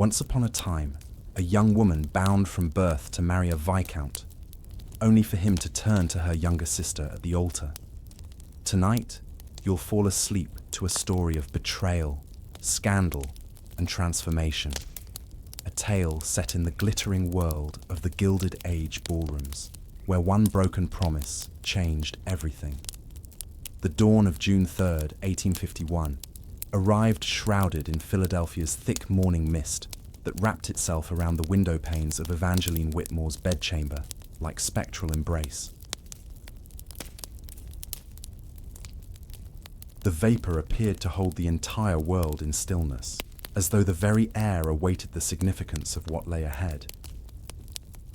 Once upon a time, a young woman bound from birth to marry a Viscount, only for him to turn to her younger sister at the altar. Tonight, you'll fall asleep to a story of betrayal, scandal, and transformation. A tale set in the glittering world of the Gilded Age ballrooms, where one broken promise changed everything. The dawn of June 3rd, 1851, arrived shrouded in Philadelphia's thick morning mist that wrapped itself around the window panes of Evangeline Whitmore's bedchamber like spectral embrace. The vapor appeared to hold the entire world in stillness, as though the very air awaited the significance of what lay ahead.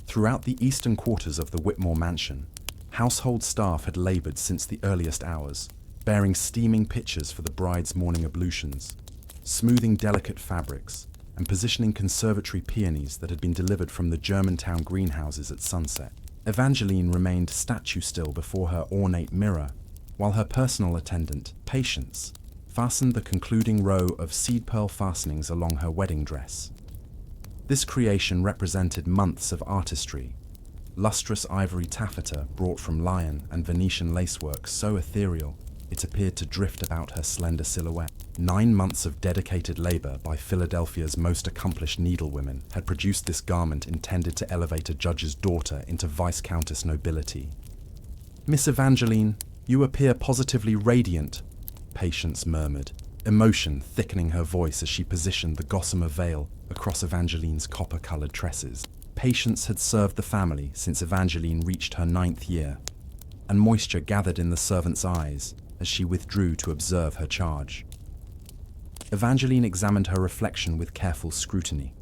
Throughout the eastern quarters of the Whitmore mansion, household staff had labored since the earliest hours, bearing steaming pitchers for the bride's morning ablutions, smoothing delicate fabrics, and positioning conservatory peonies that had been delivered from the Germantown greenhouses at sunset. Evangeline remained statue-still before her ornate mirror, while her personal attendant, Patience, fastened the concluding row of seed-pearl fastenings along her wedding dress. This creation represented months of artistry, lustrous ivory taffeta brought from Lyon and Venetian lacework so ethereal it appeared to drift about her slender silhouette. 9 months of dedicated labor by Philadelphia's most accomplished needlewomen had produced this garment intended to elevate a judge's daughter into Viscountess nobility. "Miss Evangeline, you appear positively radiant," Patience murmured, emotion thickening her voice as she positioned the gossamer veil across Evangeline's copper-colored tresses. Patience had served the family since Evangeline reached her 9th year, and moisture gathered in the servant's eyes as she withdrew to observe her charge. Evangeline examined her reflection with careful scrutiny.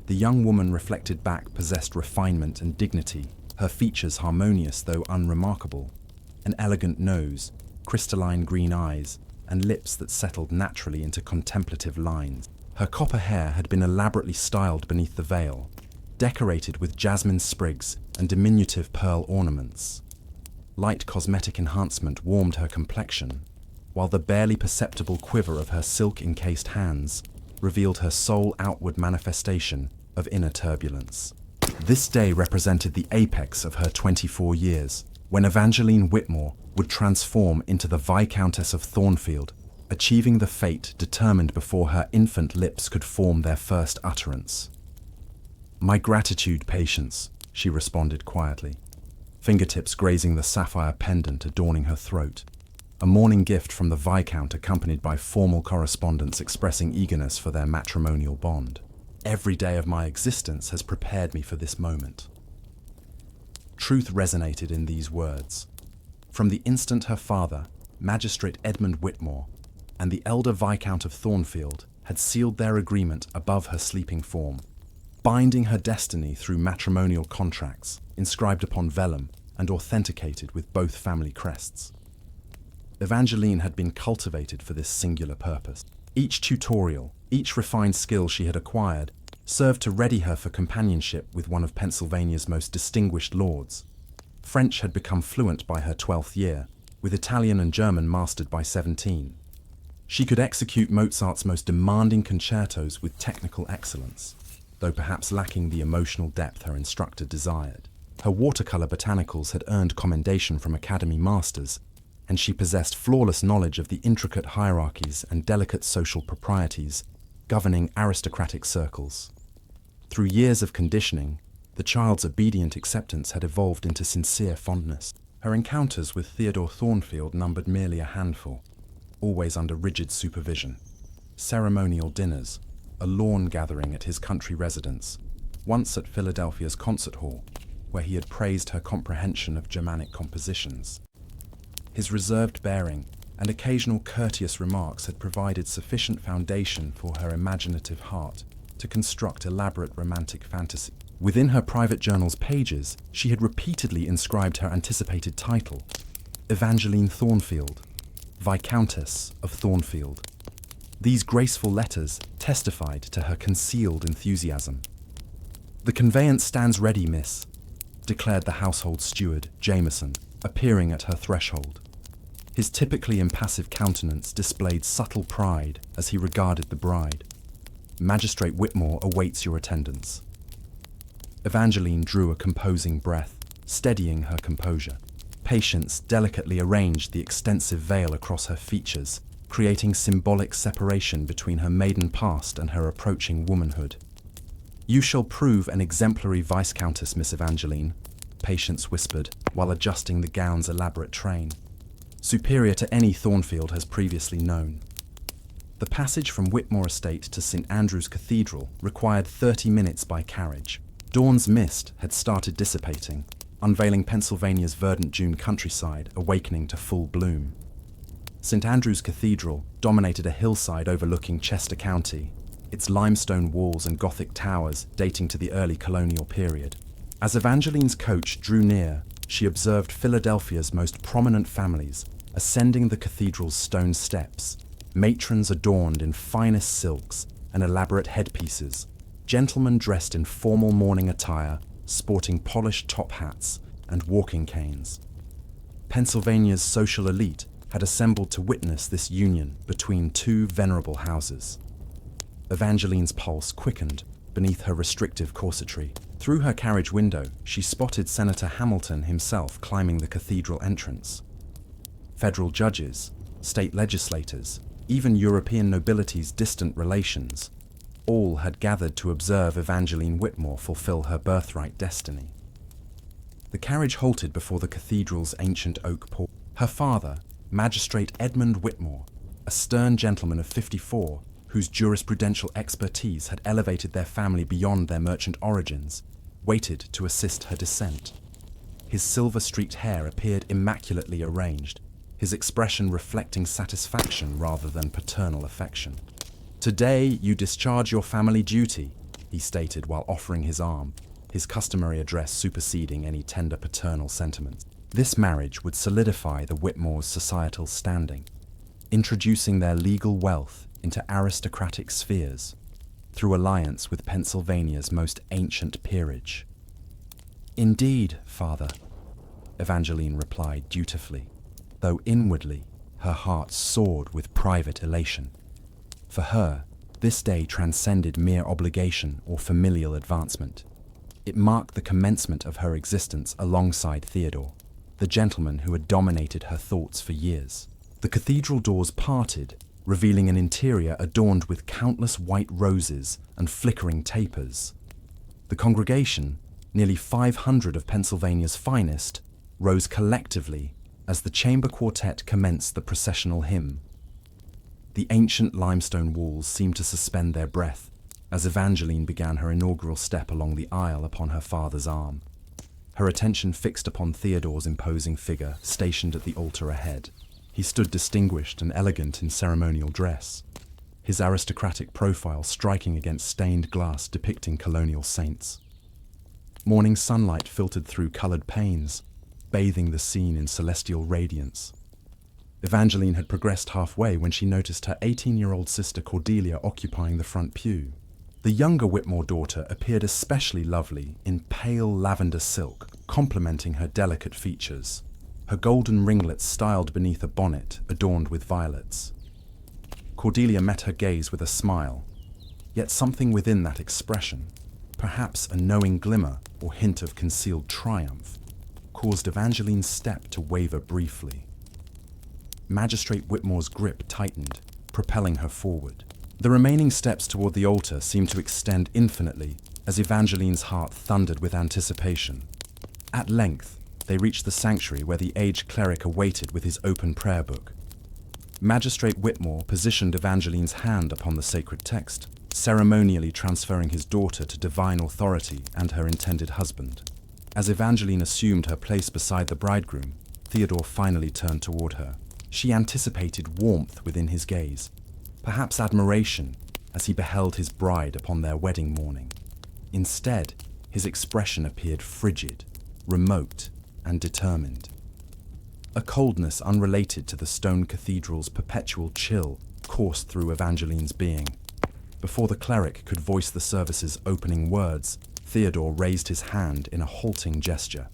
The young woman reflected back possessed refinement and dignity, her features harmonious though unremarkable, an elegant nose, crystalline green eyes, and lips that settled naturally into contemplative lines. Her copper hair had been elaborately styled beneath the veil, decorated with jasmine sprigs and diminutive pearl ornaments. Light cosmetic enhancement warmed her complexion, while the barely perceptible quiver of her silk-encased hands revealed her sole outward manifestation of inner turbulence. This day represented the apex of her 24 years, when Evangeline Whitmore would transform into the Viscountess of Thornfield, achieving the fate determined before her infant lips could form their first utterance. "My gratitude, Patience," she responded quietly, fingertips grazing the sapphire pendant adorning her throat, a morning gift from the Viscount accompanied by formal correspondence expressing eagerness for their matrimonial bond. "Every day of my existence has prepared me for this moment." Truth resonated in these words. From the instant her father, Magistrate Edmund Whitmore, and the elder Viscount of Thornfield had sealed their agreement above her sleeping form, binding her destiny through matrimonial contracts inscribed upon vellum and authenticated with both family crests. Evangeline had been cultivated for this singular purpose. Each tutorial, each refined skill she had acquired, served to ready her for companionship with one of Pennsylvania's most distinguished lords. French had become fluent by her 12th year, with Italian and German mastered by 17. She could execute Mozart's most demanding concertos with technical excellence, though perhaps lacking the emotional depth her instructor desired. Her watercolor botanicals had earned commendation from Academy masters, and she possessed flawless knowledge of the intricate hierarchies and delicate social proprieties governing aristocratic circles. Through years of conditioning, the child's obedient acceptance had evolved into sincere fondness. Her encounters with Theodore Thornfield numbered merely a handful, always under rigid supervision. Ceremonial dinners, a lawn gathering at his country residence, once at Philadelphia's concert hall, where he had praised her comprehension of Germanic compositions. His reserved bearing and occasional courteous remarks had provided sufficient foundation for her imaginative heart to construct elaborate romantic fantasy. Within her private journal's pages, she had repeatedly inscribed her anticipated title, Evangeline Thornfield, Viscountess of Thornfield. These graceful letters testified to her concealed enthusiasm. "The conveyance stands ready, miss," declared the household steward, Jameson, appearing at her threshold. His typically impassive countenance displayed subtle pride as he regarded the bride. Magistrate Whitmore awaits your attendance." Evangeline drew a composing breath, steadying her composure. Patience delicately arranged the extensive veil across her features, creating symbolic separation between her maiden past and her approaching womanhood. "You shall prove an exemplary Viscountess, Miss Evangeline," Patience whispered, while adjusting the gown's elaborate train. "Superior to any Thornfield has previously known." The passage from Whitmore Estate to St. Andrew's Cathedral required 30 minutes by carriage. Dawn's mist had started dissipating, unveiling Pennsylvania's verdant June countryside awakening to full bloom. St. Andrew's Cathedral dominated a hillside overlooking Chester County, its limestone walls and Gothic towers dating to the early colonial period. As Evangeline's coach drew near, she observed Philadelphia's most prominent families ascending the cathedral's stone steps, matrons adorned in finest silks and elaborate headpieces, gentlemen dressed in formal morning attire, sporting polished top hats and walking canes. Pennsylvania's social elite had assembled to witness this union between two venerable houses. Evangeline's pulse quickened beneath her restrictive corsetry. Through her carriage window, she spotted Senator Hamilton himself climbing the cathedral entrance. Federal judges, state legislators, even European nobility's distant relations, all had gathered to observe Evangeline Whitmore fulfill her birthright destiny. The carriage halted before the cathedral's ancient oak porch. Her father, Magistrate Edmund Whitmore, a stern gentleman of 54, whose jurisprudential expertise had elevated their family beyond their merchant origins, waited to assist her descent. His silver-streaked hair appeared immaculately arranged, his expression reflecting satisfaction rather than paternal affection. "Today you discharge your family duty," he stated while offering his arm, his customary address superseding any tender paternal sentiments. This marriage would solidify the Whitmores' societal standing, introducing their legal wealth into aristocratic spheres through alliance with Pennsylvania's most ancient peerage. "Indeed, father," Evangeline replied dutifully, though inwardly her heart soared with private elation. For her, this day transcended mere obligation or familial advancement. It marked the commencement of her existence alongside Theodore, the gentleman who had dominated her thoughts for years. The cathedral doors parted, revealing an interior adorned with countless white roses and flickering tapers. The congregation, nearly 500 of Pennsylvania's finest, rose collectively as the chamber quartet commenced the processional hymn. The ancient limestone walls seemed to suspend their breath as Evangeline began her inaugural step along the aisle upon her father's arm, her attention fixed upon Theodore's imposing figure stationed at the altar ahead. He stood distinguished and elegant in ceremonial dress, his aristocratic profile striking against stained glass depicting colonial saints. Morning sunlight filtered through colored panes, bathing the scene in celestial radiance. Evangeline had progressed halfway when she noticed her 18-year-old sister Cordelia occupying the front pew. The younger Whitmore daughter appeared especially lovely in pale lavender silk, complementing her delicate features, her golden ringlets styled beneath a bonnet adorned with violets. Cordelia met her gaze with a smile, yet something within that expression, perhaps a knowing glimmer or hint of concealed triumph, caused Evangeline's step to waver briefly. Magistrate Whitmore's grip tightened, propelling her forward. The remaining steps toward the altar seemed to extend infinitely as Evangeline's heart thundered with anticipation. At length, they reached the sanctuary where the aged cleric awaited with his open prayer book. Magistrate Whitmore positioned Evangeline's hand upon the sacred text, ceremonially transferring his daughter to divine authority and her intended husband. As Evangeline assumed her place beside the bridegroom, Theodore finally turned toward her. She anticipated warmth within his gaze, perhaps admiration as he beheld his bride upon their wedding morning. Instead, his expression appeared frigid, remote, and determined. A coldness unrelated to the stone cathedral's perpetual chill coursed through Evangeline's being. Before the cleric could voice the service's opening words, Theodore raised his hand in a halting gesture.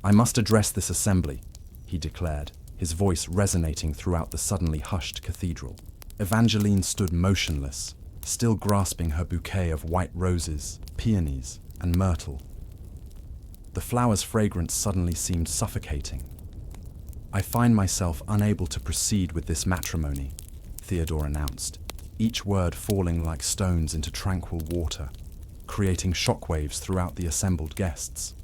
"I must address this assembly," he declared, his voice resonating throughout the suddenly hushed cathedral. Evangeline stood motionless, still grasping her bouquet of white roses, peonies, and myrtle. The flower's fragrance suddenly seemed suffocating. "I find myself unable to proceed with this matrimony," Theodore announced, each word falling like stones into tranquil water, creating shockwaves throughout the assembled guests.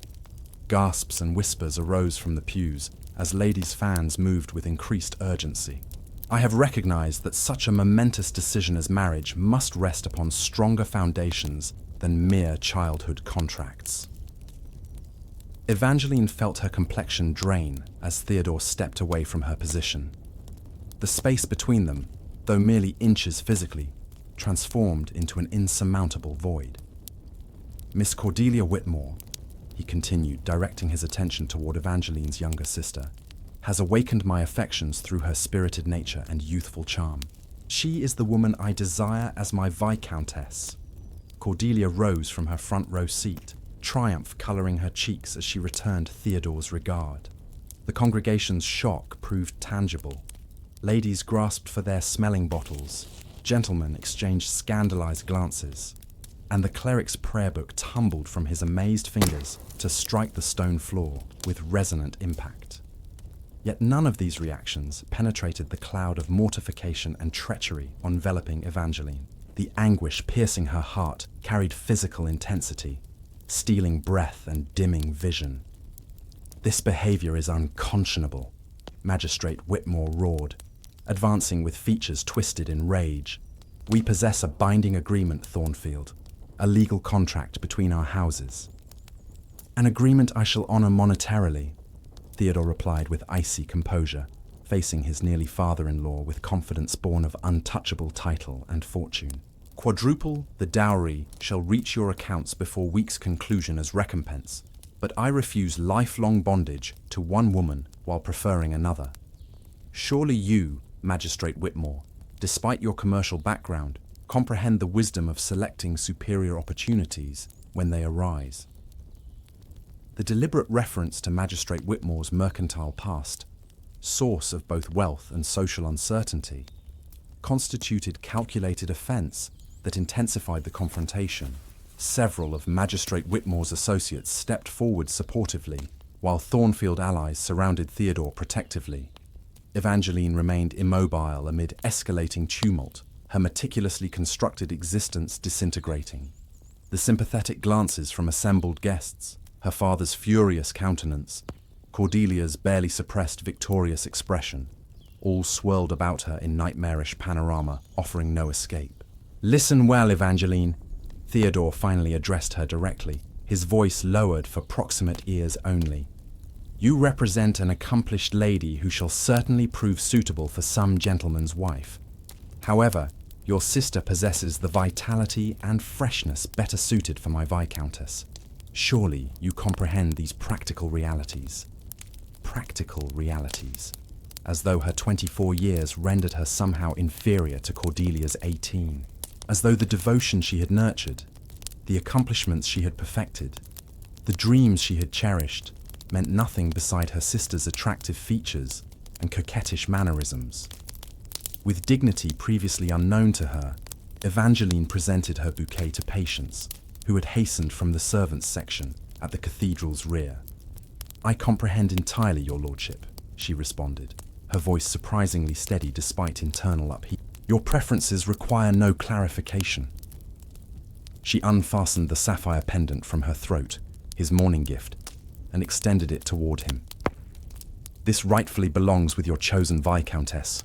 Gasps and whispers arose from the pews as ladies' fans moved with increased urgency. "I have recognized that such a momentous decision as marriage must rest upon stronger foundations than mere childhood contracts." Evangeline felt her complexion drain as Theodore stepped away from her position. The space between them, though merely inches physically, transformed into an insurmountable void. "Miss Cordelia Whitmore," he continued, directing his attention toward Evangeline's younger sister, "has awakened my affections through her spirited nature and youthful charm. She is the woman I desire as my Viscountess." Cordelia rose from her front row seat, triumph coloring her cheeks as she returned Theodore's regard. The congregation's shock proved tangible. Ladies grasped for their smelling bottles, gentlemen exchanged scandalized glances, and the cleric's prayer book tumbled from his amazed fingers to strike the stone floor with resonant impact. Yet none of these reactions penetrated the cloud of mortification and treachery enveloping Evangeline. The anguish piercing her heart carried physical intensity, stealing breath and dimming vision. "This behavior is unconscionable," Magistrate Whitmore roared, advancing with features twisted in rage. "We possess a binding agreement, Thornfield, a legal contract between our houses." "An agreement I shall honor monetarily," Theodore replied with icy composure, facing his nearly father-in-law with confidence born of untouchable title and fortune. "Quadruple the dowry shall reach your accounts before week's conclusion as recompense, but I refuse lifelong bondage to one woman while preferring another. Surely you, Magistrate Whitmore, despite your commercial background, comprehend the wisdom of selecting superior opportunities when they arise." The deliberate reference to Magistrate Whitmore's mercantile past, source of both wealth and social uncertainty, constituted calculated offense that intensified the confrontation. Several of Magistrate Whitmore's associates stepped forward supportively, while Thornfield allies surrounded Theodore protectively. Evangeline remained immobile amid escalating tumult, her meticulously constructed existence disintegrating. The sympathetic glances from assembled guests, her father's furious countenance, Cordelia's barely suppressed victorious expression, all swirled about her in nightmarish panorama, offering no escape. "Listen well, Evangeline," Theodore finally addressed her directly, his voice lowered for proximate ears only. "You represent an accomplished lady who shall certainly prove suitable for some gentleman's wife. However, your sister possesses the vitality and freshness better suited for my Viscountess. Surely you comprehend these practical realities." Practical realities, as though her 24 years rendered her somehow inferior to Cordelia's 18. As though the devotion she had nurtured, the accomplishments she had perfected, the dreams she had cherished, meant nothing beside her sister's attractive features and coquettish mannerisms. With dignity previously unknown to her, Evangeline presented her bouquet to Patience, who had hastened from the servants' section at the cathedral's rear. "I comprehend entirely, your lordship," she responded, her voice surprisingly steady despite internal upheaval. "Your preferences require no clarification." She unfastened the sapphire pendant from her throat, his morning gift, and extended it toward him. "This rightfully belongs with your chosen Viscountess."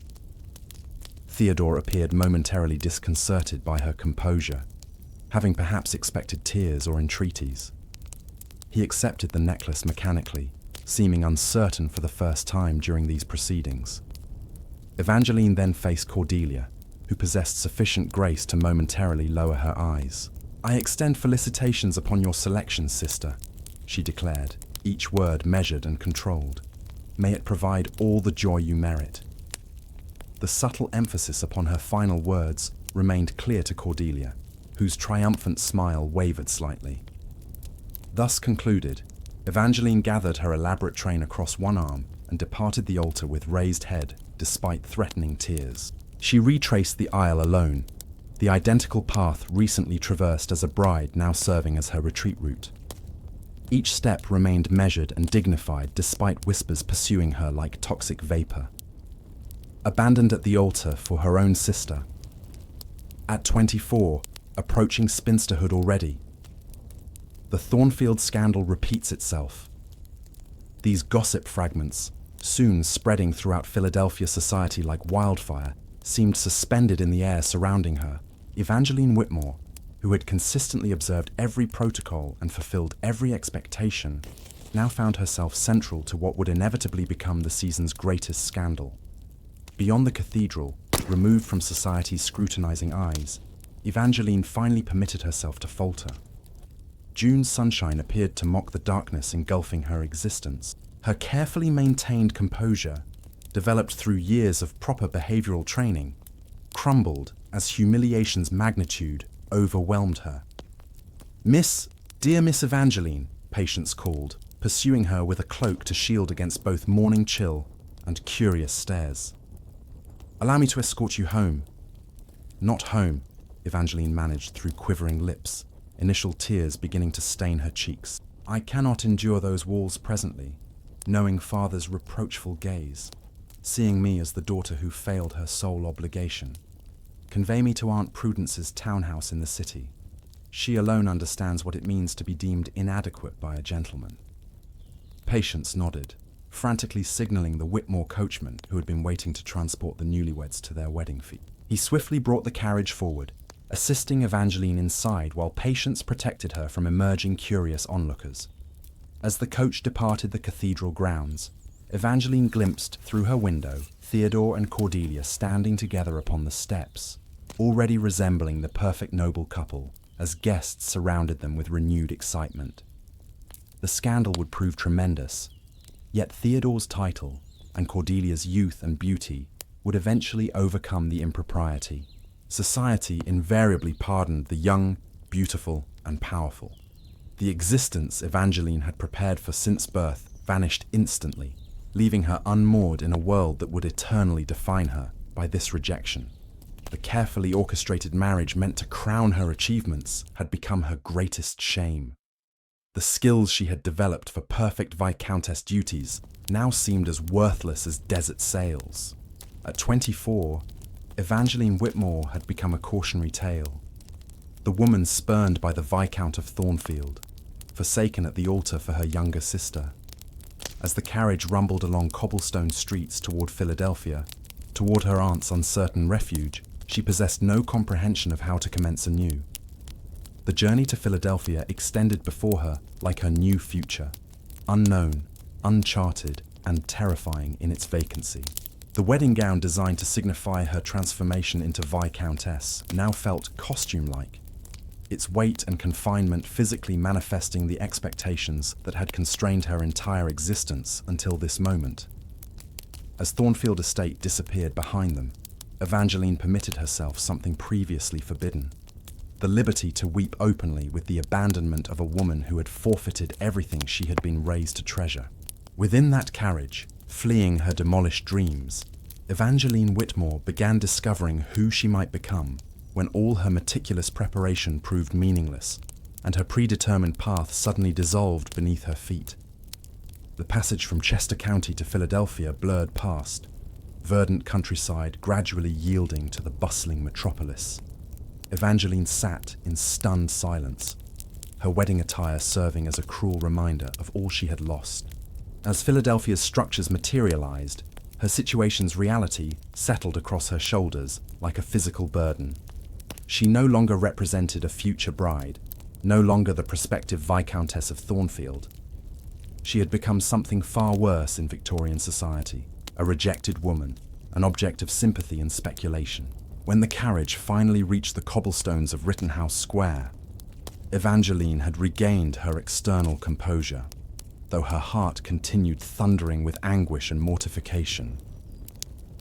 Theodore appeared momentarily disconcerted by her composure, having perhaps expected tears or entreaties. He accepted the necklace mechanically, seeming uncertain for the first time during these proceedings. Evangeline then faced Cordelia, who possessed sufficient grace to momentarily lower her eyes. "I extend felicitations upon your selection, sister," she declared, each word measured and controlled. "May it provide all the joy you merit." The subtle emphasis upon her final words remained clear to Cordelia, whose triumphant smile wavered slightly. Thus concluded, Evangeline gathered her elaborate train across one arm and departed the altar with raised head, despite threatening tears. She retraced the aisle alone, the identical path recently traversed as a bride now serving as her retreat route. Each step remained measured and dignified despite whispers pursuing her like toxic vapor. Abandoned at the altar for her own sister. At 24, approaching spinsterhood already. The Thornfield scandal repeats itself. These gossip fragments, soon spreading throughout Philadelphia society like wildfire, seemed suspended in the air surrounding her. Evangeline Whitmore, who had consistently observed every protocol and fulfilled every expectation, now found herself central to what would inevitably become the season's greatest scandal. Beyond the cathedral, removed from society's scrutinizing eyes, Evangeline finally permitted herself to falter. June's sunshine appeared to mock the darkness engulfing her existence. Her carefully maintained composure, developed through years of proper behavioral training, crumbled as humiliation's magnitude overwhelmed her. Dear Miss Evangeline, Patience called, pursuing her with a cloak to shield against both morning chill and curious stares. Allow me to escort you home. Not home, Evangeline managed through quivering lips, initial tears beginning to stain her cheeks. I cannot endure those walls presently, knowing father's reproachful gaze, seeing me as the daughter who failed her sole obligation. Convey me to Aunt Prudence's townhouse in the city. She alone understands what it means to be deemed inadequate by a gentleman. Patience nodded, frantically signaling the Whitmore coachman who had been waiting to transport the newlyweds to their wedding feast. He swiftly brought the carriage forward, assisting Evangeline inside while Patience protected her from emerging curious onlookers. As the coach departed the cathedral grounds, Evangeline glimpsed through her window Theodore and Cordelia standing together upon the steps, already resembling the perfect noble couple, as guests surrounded them with renewed excitement. The scandal would prove tremendous, yet Theodore's title and Cordelia's youth and beauty would eventually overcome the impropriety. Society invariably pardoned the young, beautiful, and powerful. The existence Evangeline had prepared for since birth vanished instantly, leaving her unmoored in a world that would eternally define her by this rejection. The carefully orchestrated marriage meant to crown her achievements had become her greatest shame. The skills she had developed for perfect Viscountess duties now seemed as worthless as desert sails. At 24, Evangeline Whitmore had become a cautionary tale. The woman spurned by the Viscount of Thornfield, forsaken at the altar for her younger sister. As the carriage rumbled along cobblestone streets toward Philadelphia, toward her aunt's uncertain refuge, she possessed no comprehension of how to commence anew. The journey to Philadelphia extended before her like her new future, unknown, uncharted, and terrifying in its vacancy. The wedding gown designed to signify her transformation into Viscountess now felt costume-like, its weight and confinement physically manifesting the expectations that had constrained her entire existence until this moment. As Thornfield Estate disappeared behind them, Evangeline permitted herself something previously forbidden: the liberty to weep openly with the abandonment of a woman who had forfeited everything she had been raised to treasure. Within that carriage, fleeing her demolished dreams, Evangeline Whitmore began discovering who she might become when all her meticulous preparation proved meaningless and her predetermined path suddenly dissolved beneath her feet. The passage from Chester County to Philadelphia blurred past, verdant countryside gradually yielding to the bustling metropolis. Evangeline sat in stunned silence, her wedding attire serving as a cruel reminder of all she had lost. As Philadelphia's structures materialized, her situation's reality settled across her shoulders like a physical burden. She no longer represented a future bride, no longer the prospective Viscountess of Thornfield. She had become something far worse in Victorian society, a rejected woman, an object of sympathy and speculation. When the carriage finally reached the cobblestones of Rittenhouse Square, Evangeline had regained her external composure, though her heart continued thundering with anguish and mortification.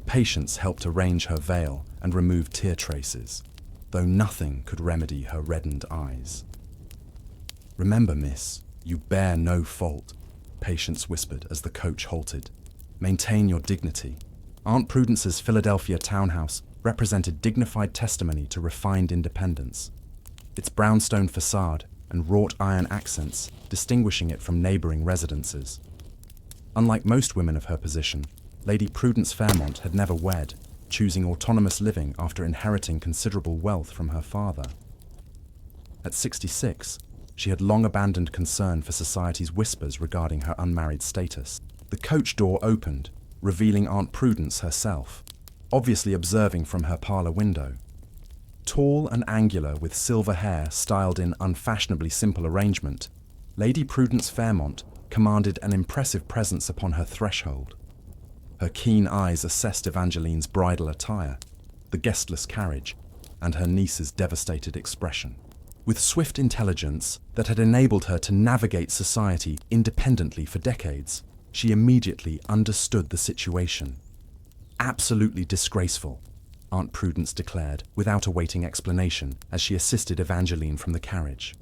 Patience helped arrange her veil and remove tear traces, though nothing could remedy her reddened eyes. "Remember, miss, you bear no fault," Patience whispered as the coach halted. "Maintain your dignity. Aunt Prudence's Philadelphia townhouse represented dignified testimony to refined independence, its brownstone facade and wrought iron accents distinguishing it from neighbouring residences. Unlike most women of her position, Lady Prudence Fairmont had never wed, choosing autonomous living after inheriting considerable wealth from her father. At 66, she had long abandoned concern for society's whispers regarding her unmarried status. The coach door opened, revealing Aunt Prudence herself, obviously observing from her parlour window. Tall and angular, with silver hair styled in unfashionably simple arrangement, Lady Prudence Fairmont commanded an impressive presence upon her threshold. Her keen eyes assessed Evangeline's bridal attire, the guestless carriage, and her niece's devastated expression. With swift intelligence that had enabled her to navigate society independently for decades, she immediately understood the situation. Absolutely disgraceful, Aunt Prudence declared, without awaiting explanation, as she assisted Evangeline from the carriage.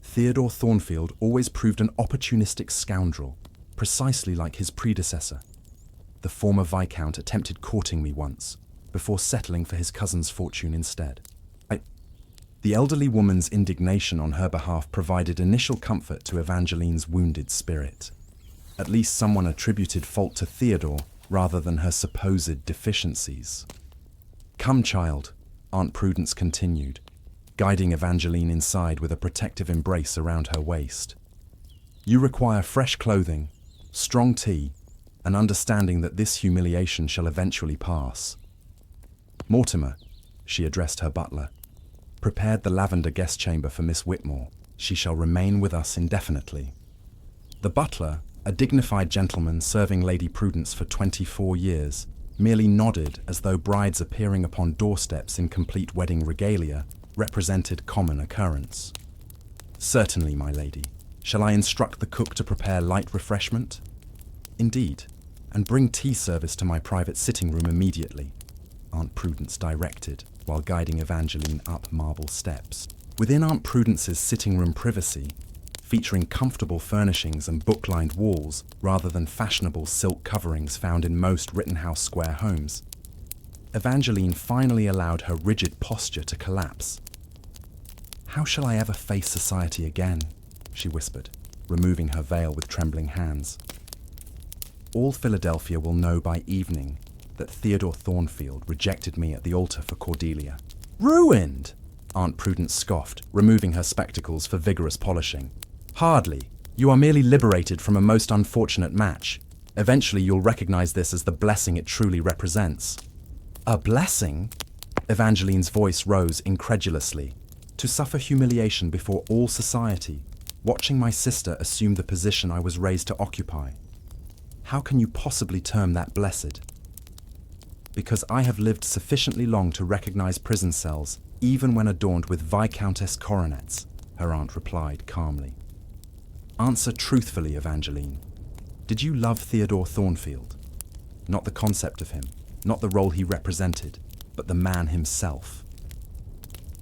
Theodore Thornfield always proved an opportunistic scoundrel, precisely like his predecessor. The former Viscount attempted courting me once, before settling for his cousin's fortune instead. The elderly woman's indignation on her behalf provided initial comfort to Evangeline's wounded spirit. At least someone attributed fault to Theodore rather than her supposed deficiencies. "Come, child," Aunt Prudence continued, guiding Evangeline inside with a protective embrace around her waist. "You require fresh clothing, strong tea, and understanding that this humiliation shall eventually pass. Mortimer," she addressed her butler, "prepared the lavender guest chamber for Miss Whitmore. She shall remain with us indefinitely." The butler, a dignified gentleman serving Lady Prudence for 24 years, merely nodded as though brides appearing upon doorsteps in complete wedding regalia represented common occurrence. "Certainly, my lady. Shall I instruct the cook to prepare light refreshment?" "Indeed, and bring tea service to my private sitting room immediately," Aunt Prudence directed, while guiding Evangeline up marble steps. Within Aunt Prudence's sitting room privacy, featuring comfortable furnishings and book-lined walls rather than fashionable silk coverings found in most Rittenhouse Square homes, Evangeline finally allowed her rigid posture to collapse. "How shall I ever face society again?" she whispered, removing her veil with trembling hands. "All Philadelphia will know by evening that Theodore Thornfield rejected me at the altar for Cordelia." "Ruined!" Aunt Prudence scoffed, removing her spectacles for vigorous polishing. "Hardly. You are merely liberated from a most unfortunate match. Eventually you'll recognize this as the blessing it truly represents." "A blessing?" Evangeline's voice rose incredulously. "To suffer humiliation before all society, watching my sister assume the position I was raised to occupy. How can you possibly term that blessed?" "Because I have lived sufficiently long to recognize prison cells, even when adorned with Viscountess coronets," her aunt replied calmly. "Answer truthfully, Evangeline. Did you love Theodore Thornfield? Not the concept of him, not the role he represented, but the man himself."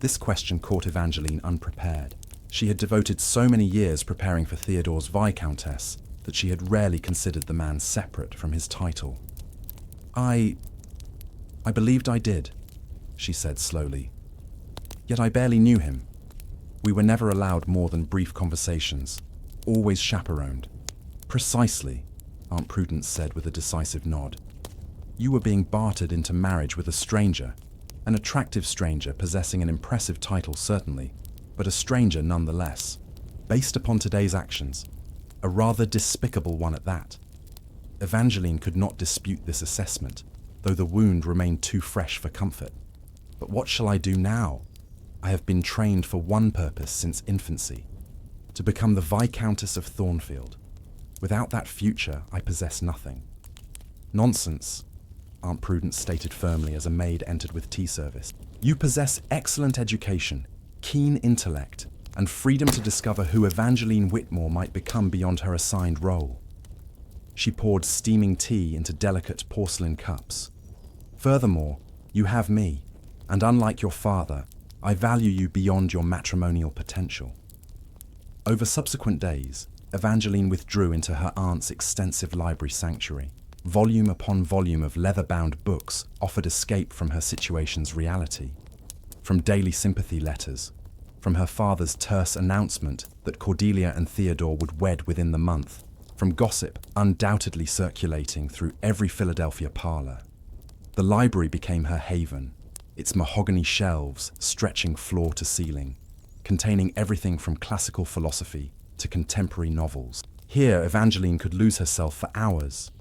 This question caught Evangeline unprepared. She had devoted so many years preparing for Theodore's Viscountess that she had rarely considered the man separate from his title. I believed I did," she said slowly. "Yet I barely knew him. We were never allowed more than brief conversations, always chaperoned." "Precisely," Aunt Prudence said with a decisive nod. "You were being bartered into marriage with a stranger, an attractive stranger possessing an impressive title certainly, but a stranger nonetheless. Based upon today's actions, a rather despicable one at that." Evangeline could not dispute this assessment, though the wound remained too fresh for comfort. "But what shall I do now? I have been trained for one purpose since infancy, to become the Viscountess of Thornfield. Without that future, I possess nothing." "Nonsense," Aunt Prudence stated firmly as a maid entered with tea service. "You possess excellent education, keen intellect, and freedom to discover who Evangeline Whitmore might become beyond her assigned role." She poured steaming tea into delicate porcelain cups. "Furthermore, you have me, and unlike your father, I value you beyond your matrimonial potential." Over subsequent days, Evangeline withdrew into her aunt's extensive library sanctuary, Volume upon volume of leather-bound books offered escape from her situation's reality. From daily sympathy letters, from her father's terse announcement that Cordelia and Theodore would wed within the month, from gossip undoubtedly circulating through every Philadelphia parlor. The library became her haven, its mahogany shelves stretching floor to ceiling, containing everything from classical philosophy to contemporary novels. Here, Evangeline could lose herself for hours,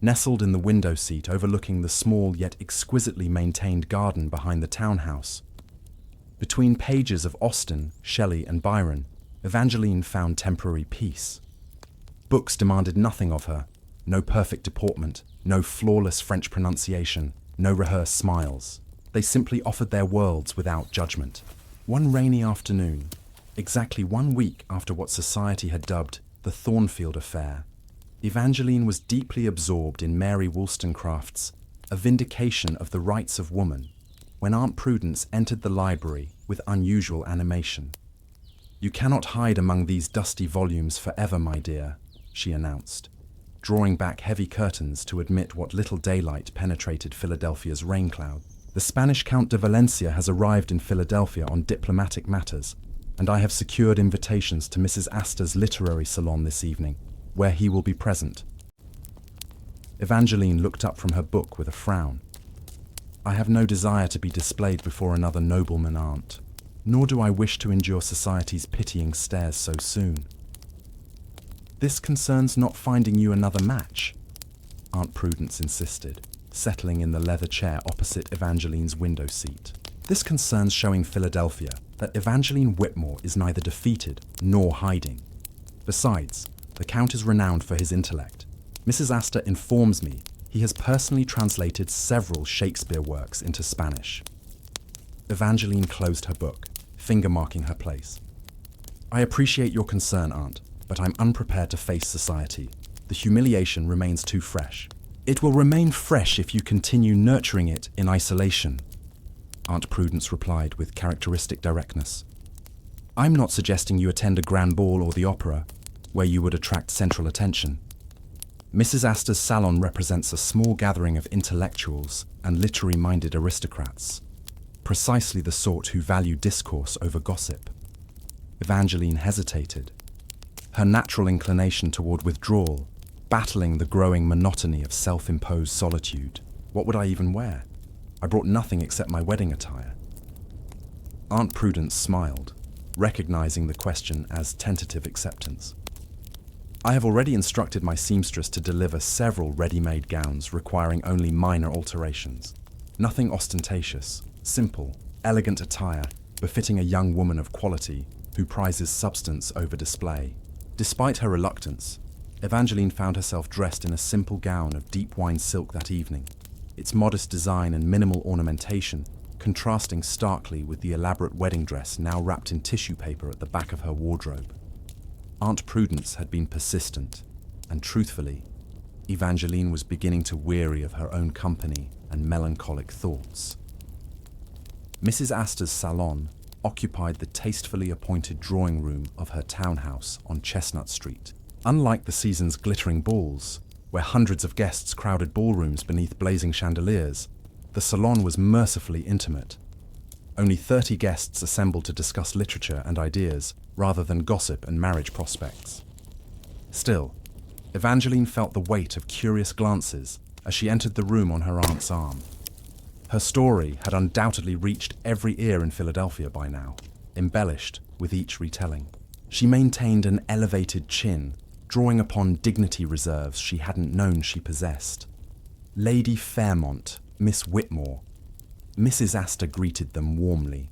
nestled in the window seat overlooking the small yet exquisitely maintained garden behind the townhouse. Between pages of Austen, Shelley, and Byron, Evangeline found temporary peace. Books demanded nothing of her: no perfect deportment, no flawless French pronunciation, no rehearsed smiles. They simply offered their worlds without judgment. One rainy afternoon, exactly 1 week after what society had dubbed the Thornfield Affair, Evangeline was deeply absorbed in Mary Wollstonecraft's A Vindication of the Rights of Woman when Aunt Prudence entered the library with unusual animation. "You cannot hide among these dusty volumes forever, my dear," she announced, drawing back heavy curtains to admit what little daylight penetrated Philadelphia's rain cloud. "The Spanish Count de Valencia has arrived in Philadelphia on diplomatic matters, and I have secured invitations to Mrs. Astor's literary salon this evening, where he will be present." Evangeline looked up from her book with a frown. "I have no desire to be displayed before another nobleman, Aunt, nor do I wish to endure society's pitying stares so soon." "This concerns not finding you another match," Aunt Prudence insisted, settling in the leather chair opposite Evangeline's window seat. "This concerns showing Philadelphia that Evangeline Whitmore is neither defeated nor hiding. Besides, the Count is renowned for his intellect. Mrs. Astor informs me he has personally translated several Shakespeare works into Spanish." Evangeline closed her book, finger-marking her place. "I appreciate your concern, Aunt, but I'm unprepared to face society. The humiliation remains too fresh." "It will remain fresh if you continue nurturing it in isolation," Aunt Prudence replied with characteristic directness. "I'm not suggesting you attend a grand ball or the opera, where you would attract central attention. Mrs. Astor's salon represents a small gathering of intellectuals and literary-minded aristocrats, precisely the sort who value discourse over gossip." Evangeline hesitated, her natural inclination toward withdrawal battling the growing monotony of self-imposed solitude. "What would I even wear? I brought nothing except my wedding attire." Aunt Prudence smiled, recognizing the question as tentative acceptance. "I have already instructed my seamstress to deliver several ready-made gowns requiring only minor alterations. Nothing ostentatious, simple, elegant attire befitting a young woman of quality who prizes substance over display." Despite her reluctance, Evangeline found herself dressed in a simple gown of deep wine silk that evening, its modest design and minimal ornamentation contrasting starkly with the elaborate wedding dress now wrapped in tissue paper at the back of her wardrobe. Aunt Prudence had been persistent, and truthfully, Evangeline was beginning to weary of her own company and melancholic thoughts. Mrs. Astor's salon occupied the tastefully appointed drawing room of her townhouse on Chestnut Street. Unlike the season's glittering balls, where hundreds of guests crowded ballrooms beneath blazing chandeliers, the salon was mercifully intimate. Only 30 guests assembled to discuss literature and ideas, rather than gossip and marriage prospects. Still, Evangeline felt the weight of curious glances as she entered the room on her aunt's arm. Her story had undoubtedly reached every ear in Philadelphia by now, embellished with each retelling. She maintained an elevated chin, drawing upon dignity reserves she hadn't known she possessed. Lady Fairmont, Miss Whitmore. Mrs. Astor greeted them warmly,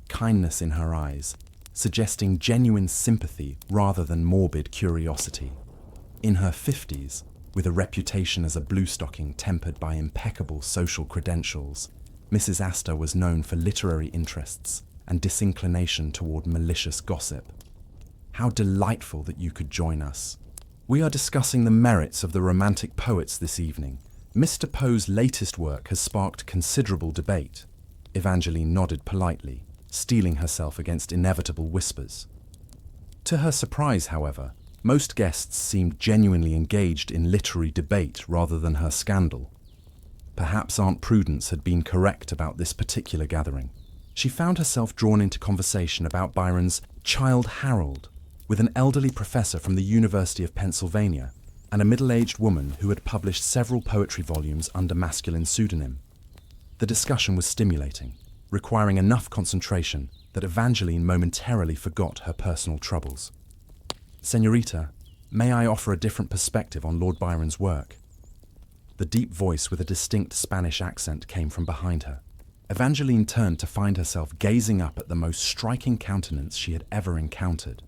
kindness in her eyes, suggesting genuine sympathy rather than morbid curiosity. In her 50s, with a reputation as a bluestocking tempered by impeccable social credentials, Mrs. Astor was known for literary interests and disinclination toward malicious gossip. "How delightful that you could join us. We are discussing the merits of the Romantic poets this evening. Mr. Poe's latest work has sparked considerable debate." Evangeline nodded politely, steeling herself against inevitable whispers. To her surprise, however, Most guests seemed genuinely engaged in literary debate rather than her scandal. Perhaps Aunt Prudence had been correct about this particular gathering. She found herself drawn into conversation about Byron's Childe Harold with an elderly professor from the University of Pennsylvania and a middle-aged woman who had published several poetry volumes under masculine pseudonym. The discussion was stimulating, requiring enough concentration that Evangeline momentarily forgot her personal troubles. "Señorita, may I offer a different perspective on Lord Byron's work?" The deep voice with a distinct Spanish accent came from behind her. Evangeline turned to find herself gazing up at the most striking countenance she had ever encountered.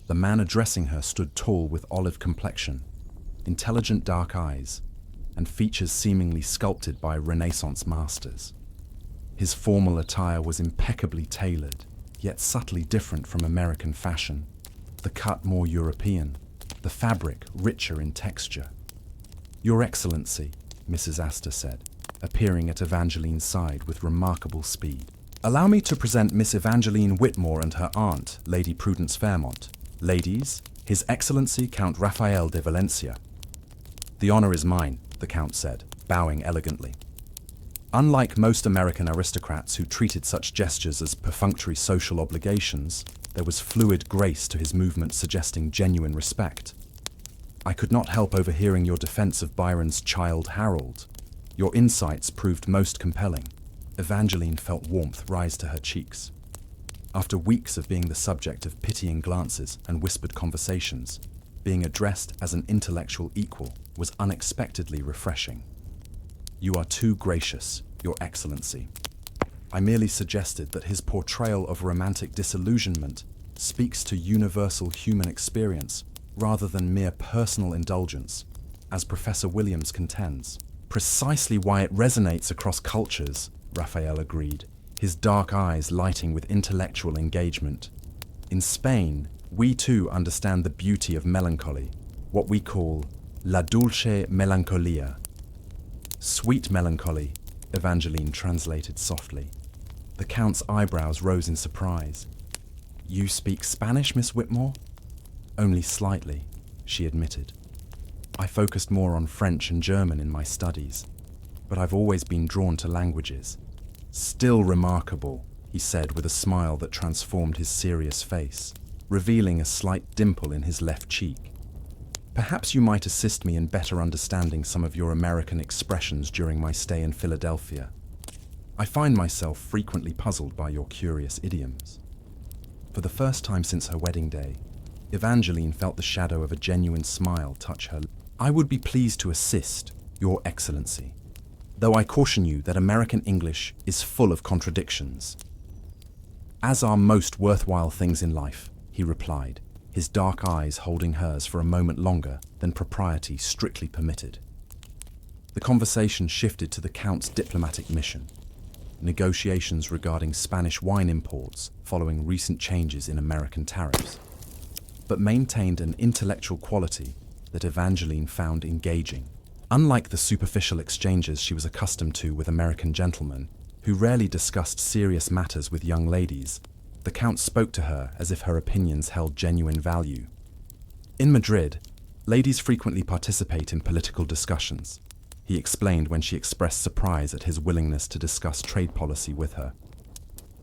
The man addressing her stood tall with olive complexion, intelligent dark eyes, and features seemingly sculpted by Renaissance masters. His formal attire was impeccably tailored, yet subtly different from American fashion, the cut more European, the fabric richer in texture. "Your Excellency," Mrs. Astor said, appearing at Evangeline's side with remarkable speed. "Allow me to present Miss Evangeline Whitmore and her aunt, Lady Prudence Fairmont. Ladies, His Excellency Count Raphael de Valencia." "The honor is mine," the Count said, bowing elegantly. Unlike most American aristocrats who treated such gestures as perfunctory social obligations, there was fluid grace to his movement suggesting genuine respect. "I could not help overhearing your defense of Byron's Childe Harold. Your insights proved most compelling." Evangeline felt warmth rise to her cheeks. After weeks of being the subject of pitying glances and whispered conversations, being addressed as an intellectual equal was unexpectedly refreshing. "You are too gracious, Your Excellency. I merely suggested that his portrayal of romantic disillusionment speaks to universal human experience rather than mere personal indulgence, as Professor Williams contends." "Precisely why it resonates across cultures," Raphael agreed, his dark eyes lighting with intellectual engagement. "In Spain, we too understand the beauty of melancholy, what we call la dulce melancolia." "Sweet melancholy," Evangeline translated softly. The Count's eyebrows rose in surprise. "You speak Spanish, Miss Whitmore?" "Only slightly," she admitted. "I focused more on French and German in my studies, but I've always been drawn to languages." "Still remarkable," he said with a smile that transformed his serious face, revealing a slight dimple in his left cheek. "Perhaps you might assist me in better understanding some of your American expressions during my stay in Philadelphia. I find myself frequently puzzled by your curious idioms." For the first time since her wedding day, Evangeline felt the shadow of a genuine smile touch her. "I would be pleased to assist, Your Excellency, though I caution you that American English is full of contradictions." "As are most worthwhile things in life," he replied, his dark eyes holding hers for a moment longer than propriety strictly permitted. The conversation shifted to the Count's diplomatic mission, negotiations regarding Spanish wine imports following recent changes in American tariffs, but maintained an intellectual quality that Evangeline found engaging. Unlike the superficial exchanges she was accustomed to with American gentlemen, who rarely discussed serious matters with young ladies, the Count spoke to her as if her opinions held genuine value. "In Madrid, ladies frequently participate in political discussions," he explained when she expressed surprise at his willingness to discuss trade policy with her.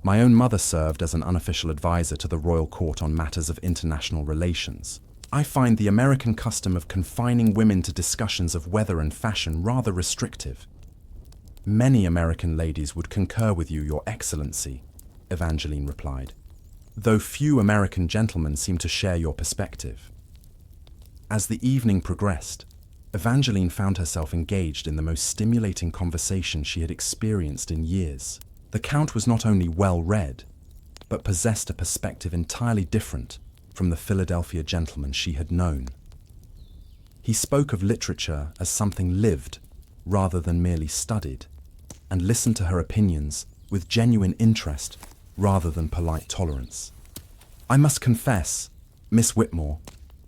"My own mother served as an unofficial advisor to the royal court on matters of international relations. I find the American custom of confining women to discussions of weather and fashion rather restrictive." "Many American ladies would concur with you, Your Excellency," Evangeline replied, "though few American gentlemen seem to share your perspective." As the evening progressed, Evangeline found herself engaged in the most stimulating conversation she had experienced in years. The Count was not only well-read, but possessed a perspective entirely different from the Philadelphia gentleman she had known. He spoke of literature as something lived rather than merely studied, and listened to her opinions with genuine interest rather than polite tolerance. "I must confess, Miss Whitmore,"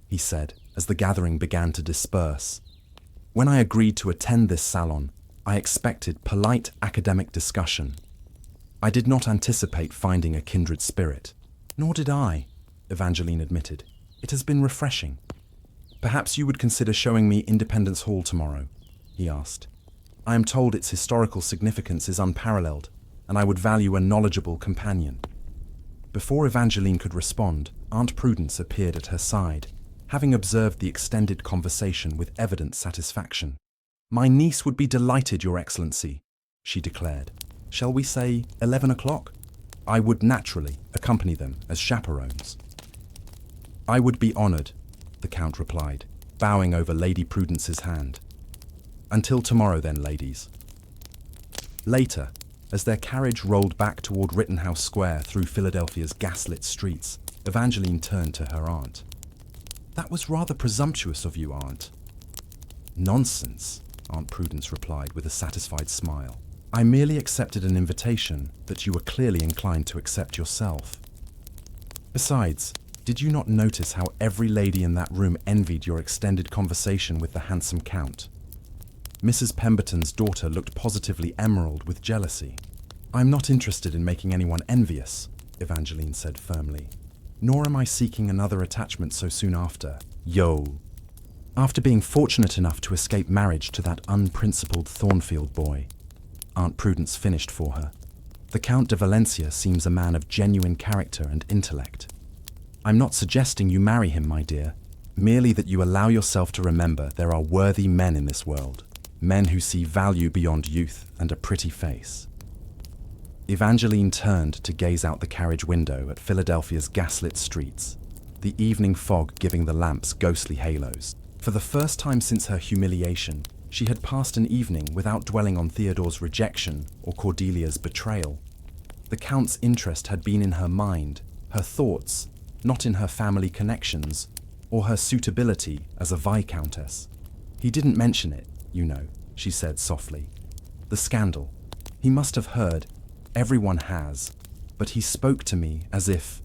he said as the gathering began to disperse, "when I agreed to attend this salon, I expected polite academic discussion. I did not anticipate finding a kindred spirit." "Nor did I," Evangeline admitted, It has been refreshing. Perhaps you would consider showing me Independence Hall tomorrow, he asked. I am told its historical significance is unparalleled, and I would value a knowledgeable companion. Before Evangeline could respond, Aunt Prudence appeared at her side, having observed the extended conversation with evident satisfaction. My niece would be delighted, Your Excellency, she declared. Shall we say 11 o'clock? I would naturally accompany them as chaperones. I would be honored, the Count replied, bowing over Lady Prudence's hand. Until tomorrow then, ladies. Later, as their carriage rolled back toward Rittenhouse Square through Philadelphia's gaslit streets, Evangeline turned to her aunt. That was rather presumptuous of you, Aunt. Nonsense, Aunt Prudence replied with a satisfied smile. I merely accepted an invitation that you were clearly inclined to accept yourself. Besides, did you not notice how every lady in that room envied your extended conversation with the handsome Count? Mrs. Pemberton's daughter looked positively emerald with jealousy. I'm not interested in making anyone envious, Evangeline said firmly. Nor am I seeking another attachment so soon after. After being fortunate enough to escape marriage to that unprincipled Thornfield boy, Aunt Prudence finished for her. The Count de Valencia seems a man of genuine character and intellect. I'm not suggesting you marry him, my dear, merely that you allow yourself to remember there are worthy men in this world, men who see value beyond youth and a pretty face. Evangeline turned to gaze out the carriage window at Philadelphia's gaslit streets, the evening fog giving the lamps ghostly halos. For the first time since her humiliation, she had passed an evening without dwelling on Theodore's rejection or Cordelia's betrayal. The Count's interest had been in her mind, her thoughts, not in her family connections or her suitability as a Viscountess. He didn't mention it, you know, she said softly. The scandal. He must have heard. Everyone has. But he spoke to me as if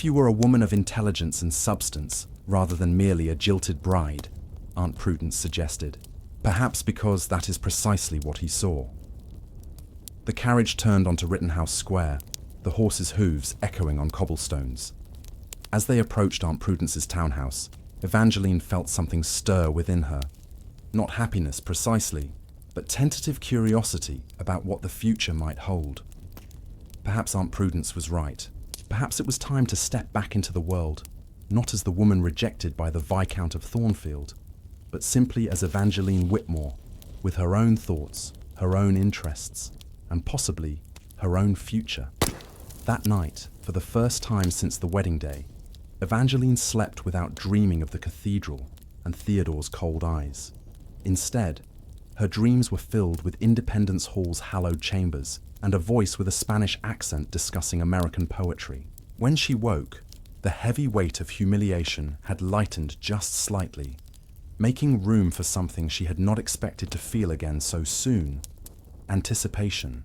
you were a woman of intelligence and substance rather than merely a jilted bride, Aunt Prudence suggested. Perhaps because that is precisely what he saw. The carriage turned onto Rittenhouse Square, the horses' hooves echoing on cobblestones. As they approached Aunt Prudence's townhouse, Evangeline felt something stir within her. Not happiness precisely, but tentative curiosity about what the future might hold. Perhaps Aunt Prudence was right. Perhaps it was time to step back into the world, not as the woman rejected by the Viscount of Thornfield, but simply as Evangeline Whitmore, with her own thoughts, her own interests, and possibly her own future. That night, for the first time since the wedding day, Evangeline slept without dreaming of the cathedral and Theodore's cold eyes. Instead, her dreams were filled with Independence Hall's hallowed chambers and a voice with a Spanish accent discussing American poetry. When she woke, the heavy weight of humiliation had lightened just slightly, making room for something she had not expected to feel again so soon: anticipation.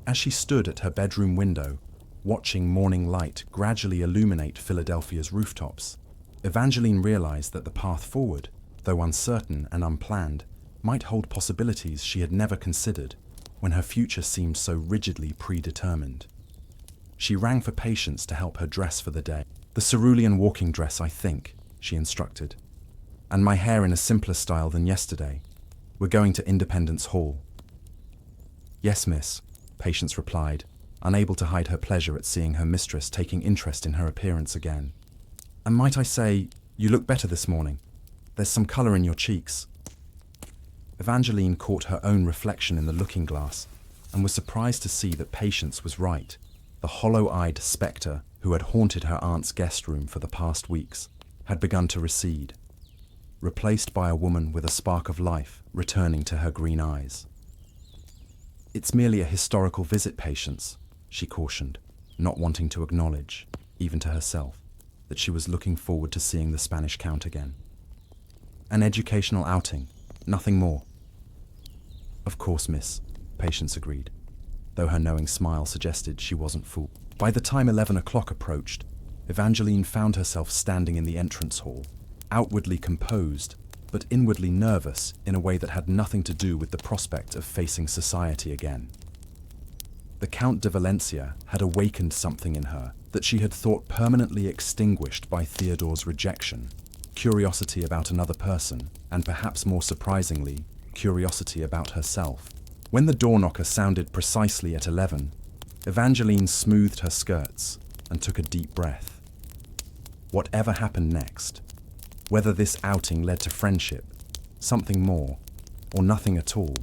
As she stood at her bedroom window, watching morning light gradually illuminate Philadelphia's rooftops, Evangeline realized that the path forward, though uncertain and unplanned, might hold possibilities she had never considered when her future seemed so rigidly predetermined. She rang for Patience to help her dress for the day. The cerulean walking dress, I think, she instructed. And my hair in a simpler style than yesterday. We're going to Independence Hall. Yes, miss, Patience replied, unable to hide her pleasure at seeing her mistress taking interest in her appearance again. And might I say, you look better this morning. There's some colour in your cheeks. Evangeline caught her own reflection in the looking glass and was surprised to see that Patience was right. The hollow-eyed spectre who had haunted her aunt's guest room for the past weeks had begun to recede, replaced by a woman with a spark of life returning to her green eyes. It's merely a historical visit, Patience, she cautioned, not wanting to acknowledge, even to herself, that she was looking forward to seeing the Spanish Count again. An educational outing, nothing more. Of course, miss, Patience agreed, though her knowing smile suggested she wasn't fooled. By the time 11 o'clock approached, Evangeline found herself standing in the entrance hall, outwardly composed, but inwardly nervous in a way that had nothing to do with the prospect of facing society again. The Count de Valencia had awakened something in her that she had thought permanently extinguished by Theodore's rejection, curiosity about another person, and perhaps more surprisingly, curiosity about herself. When the door knocker sounded precisely at 11, Evangeline smoothed her skirts and took a deep breath. Whatever happened next, whether this outing led to friendship, something more, or nothing at all,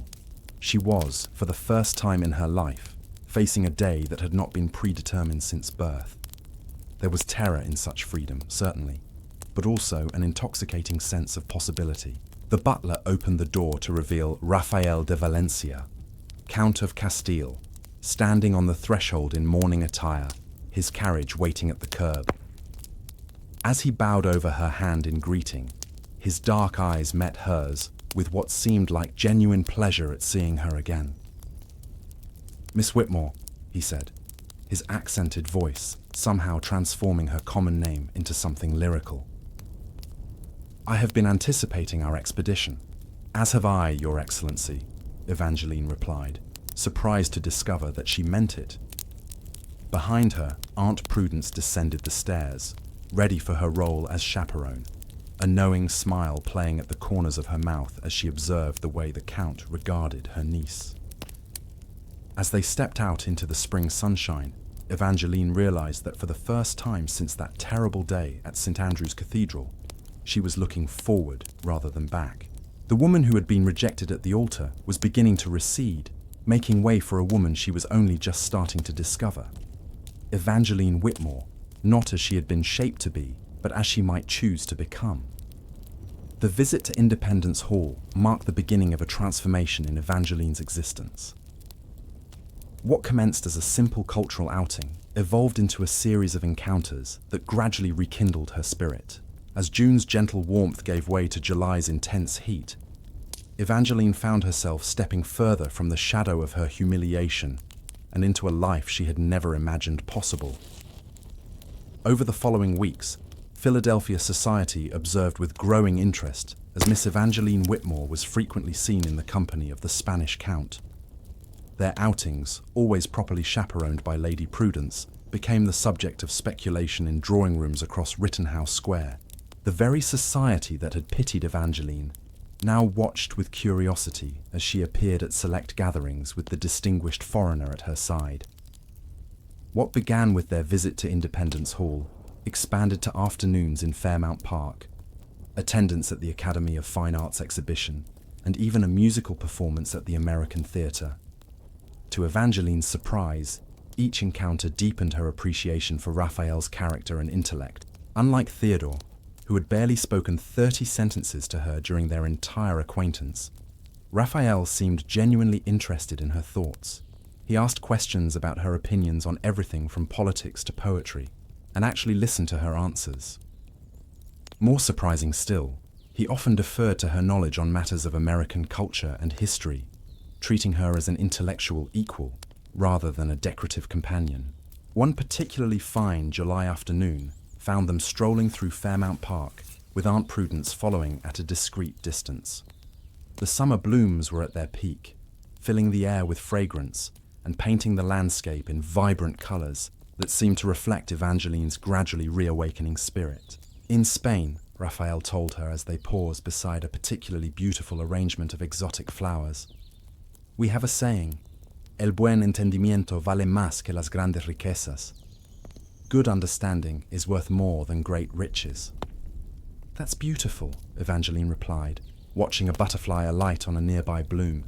she was, for the first time in her life, facing a day that had not been predetermined since birth. There was terror in such freedom, certainly, but also an intoxicating sense of possibility. The butler opened the door to reveal Rafael de Valencia, Count of Castile, standing on the threshold in mourning attire, his carriage waiting at the curb. As he bowed over her hand in greeting, his dark eyes met hers with what seemed like genuine pleasure at seeing her again. "Miss Whitmore," he said, his accented voice somehow transforming her common name into something lyrical. "I have been anticipating our expedition." "As have I, Your Excellency," Evangeline replied, surprised to discover that she meant it. Behind her, Aunt Prudence descended the stairs, ready for her role as chaperone, a knowing smile playing at the corners of her mouth as she observed the way the Count regarded her niece. As they stepped out into the spring sunshine, Evangeline realized that for the first time since that terrible day at St. Andrew's Cathedral, she was looking forward rather than back. The woman who had been rejected at the altar was beginning to recede, making way for a woman she was only just starting to discover. Evangeline Whitmore, not as she had been shaped to be, but as she might choose to become. The visit to Independence Hall marked the beginning of a transformation in Evangeline's existence. What commenced as a simple cultural outing evolved into a series of encounters that gradually rekindled her spirit. As June's gentle warmth gave way to July's intense heat, Evangeline found herself stepping further from the shadow of her humiliation and into a life she had never imagined possible. Over the following weeks, Philadelphia society observed with growing interest as Miss Evangeline Whitmore was frequently seen in the company of the Spanish Count. Their outings, always properly chaperoned by Lady Prudence, became the subject of speculation in drawing rooms across Rittenhouse Square. The very society that had pitied Evangeline now watched with curiosity as she appeared at select gatherings with the distinguished foreigner at her side. What began with their visit to Independence Hall expanded to afternoons in Fairmount Park, attendance at the Academy of Fine Arts exhibition, and even a musical performance at the American Theatre. To Evangeline's surprise, each encounter deepened her appreciation for Raphael's character and intellect. Unlike Theodore, who had barely spoken 30 sentences to her during their entire acquaintance, Raphael seemed genuinely interested in her thoughts. He asked questions about her opinions on everything from politics to poetry, and actually listened to her answers. More surprising still, he often deferred to her knowledge on matters of American culture and history, treating her as an intellectual equal rather than a decorative companion. One particularly fine July afternoon found them strolling through Fairmount Park, with Aunt Prudence following at a discreet distance. The summer blooms were at their peak, filling the air with fragrance and painting the landscape in vibrant colors that seemed to reflect Evangeline's gradually reawakening spirit. In Spain, Raphael told her as they paused beside a particularly beautiful arrangement of exotic flowers, "We have a saying, el buen entendimiento vale más que las grandes riquezas. Good understanding is worth more than great riches." "That's beautiful," Evangeline replied, watching a butterfly alight on a nearby bloom,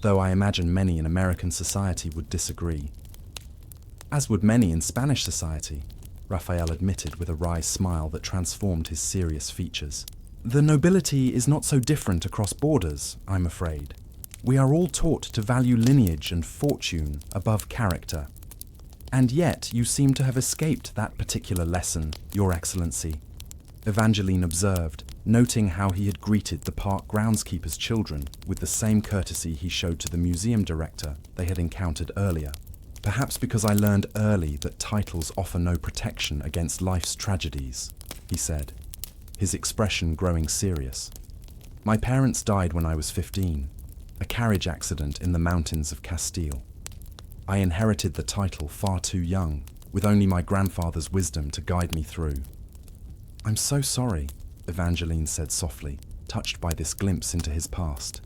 though I imagine many in American society would disagree. "As would many in Spanish society," Raphael admitted with a wry smile that transformed his serious features. "The nobility is not so different across borders, I'm afraid. We are all taught to value lineage and fortune above character. And yet you seem to have escaped that particular lesson, Your Excellency," Evangeline observed, noting how he had greeted the park groundskeeper's children with the same courtesy he showed to the museum director they had encountered earlier. "Perhaps because I learned early that titles offer no protection against life's tragedies," he said, his expression growing serious. "My parents died when I was 15, a carriage accident in the mountains of Castile. I inherited the title far too young, with only my grandfather's wisdom to guide me through. I'm so sorry, Evangeline said softly, touched by this glimpse into his past.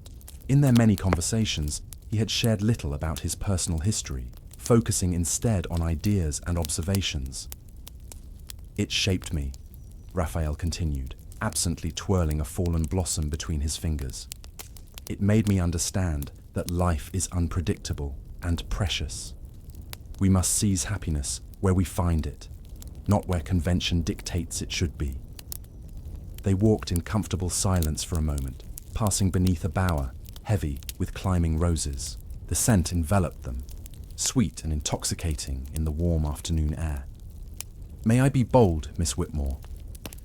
In their many conversations, he had shared little about his personal history, focusing instead on ideas and observations. It shaped me, Raphael continued, absently twirling a fallen blossom between his fingers. It made me understand that life is unpredictable and precious. We must seize happiness where we find it, not where convention dictates it should be. They walked in comfortable silence for a moment, passing beneath a bower, heavy with climbing roses. The scent enveloped them, sweet and intoxicating in the warm afternoon air. May I be bold, Miss Whitmore?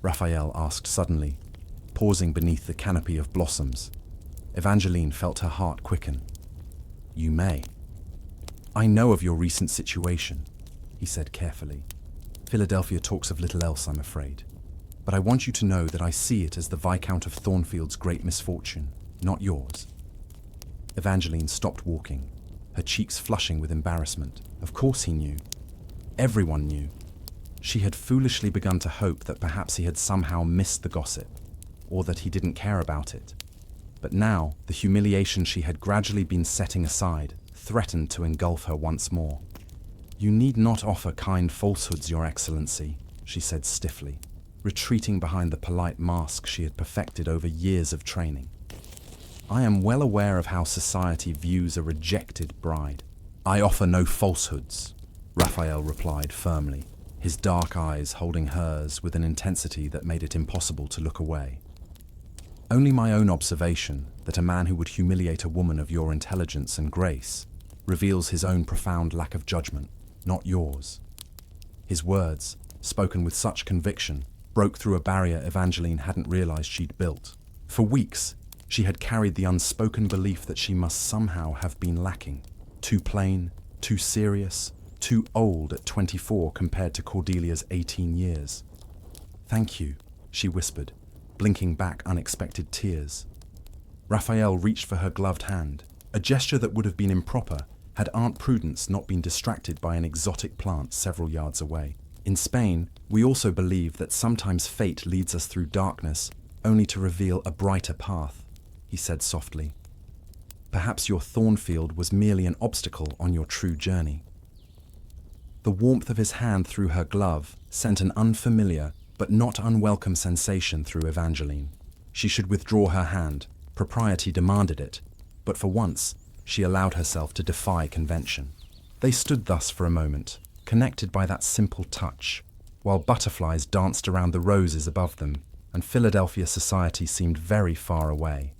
Raphael asked suddenly, pausing beneath the canopy of blossoms. Evangeline felt her heart quicken. You may. I know of your recent situation, he said carefully. Philadelphia talks of little else, I'm afraid. But I want you to know that I see it as the Viscount of Thornfield's great misfortune, not yours. Evangeline stopped walking, her cheeks flushing with embarrassment. Of course he knew. Everyone knew. She had foolishly begun to hope that perhaps he had somehow missed the gossip, or that he didn't care about it. But now, the humiliation she had gradually been setting aside threatened to engulf her once more. You need not offer kind falsehoods, Your Excellency, she said stiffly, retreating behind the polite mask she had perfected over years of training. I am well aware of how society views a rejected bride. I offer no falsehoods, Raphael replied firmly, his dark eyes holding hers with an intensity that made it impossible to look away. Only my own observation that a man who would humiliate a woman of your intelligence and grace reveals his own profound lack of judgment, not yours. His words, spoken with such conviction, broke through a barrier Evangeline hadn't realized she'd built. For weeks, she had carried the unspoken belief that she must somehow have been lacking, too plain, too serious, too old at 24 compared to Cordelia's 18 years. Thank you, she whispered, blinking back unexpected tears. Raphael reached for her gloved hand, a gesture that would have been improper had Aunt Prudence not been distracted by an exotic plant several yards away. In Spain, we also believe that sometimes fate leads us through darkness only to reveal a brighter path, he said softly. Perhaps your Thornfield was merely an obstacle on your true journey. The warmth of his hand through her glove sent an unfamiliar but not unwelcome sensation through Evangeline. She should withdraw her hand. Propriety demanded it, but for once, she allowed herself to defy convention. They stood thus for a moment, connected by that simple touch, while butterflies danced around the roses above them, and Philadelphia society seemed very far away.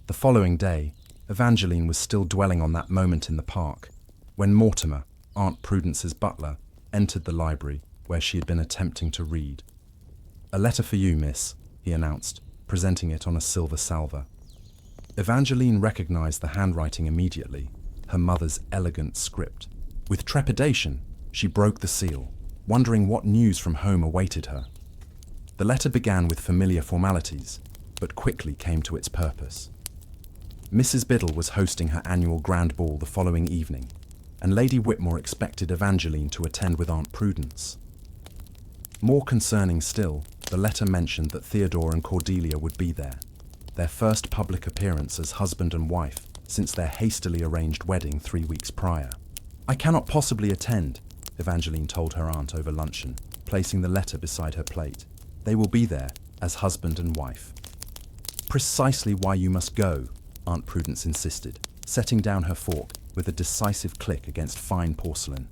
The following day, Evangeline was still dwelling on that moment in the park, when Mortimer, Aunt Prudence's butler, entered the library where she had been attempting to read. A letter for you, miss, he announced, presenting it on a silver salver. Evangeline recognized the handwriting immediately, her mother's elegant script. With trepidation, she broke the seal, wondering what news from home awaited her. The letter began with familiar formalities, but quickly came to its purpose. Mrs. Biddle was hosting her annual grand ball the following evening, and Lady Whitmore expected Evangeline to attend with Aunt Prudence. More concerning still, the letter mentioned that Theodore and Cordelia would be there, their first public appearance as husband and wife since their hastily arranged wedding 3 weeks prior. I cannot possibly attend, Evangeline told her aunt over luncheon, placing the letter beside her plate. They will be there as husband and wife. Precisely why you must go, Aunt Prudence insisted, setting down her fork with a decisive click against fine porcelain.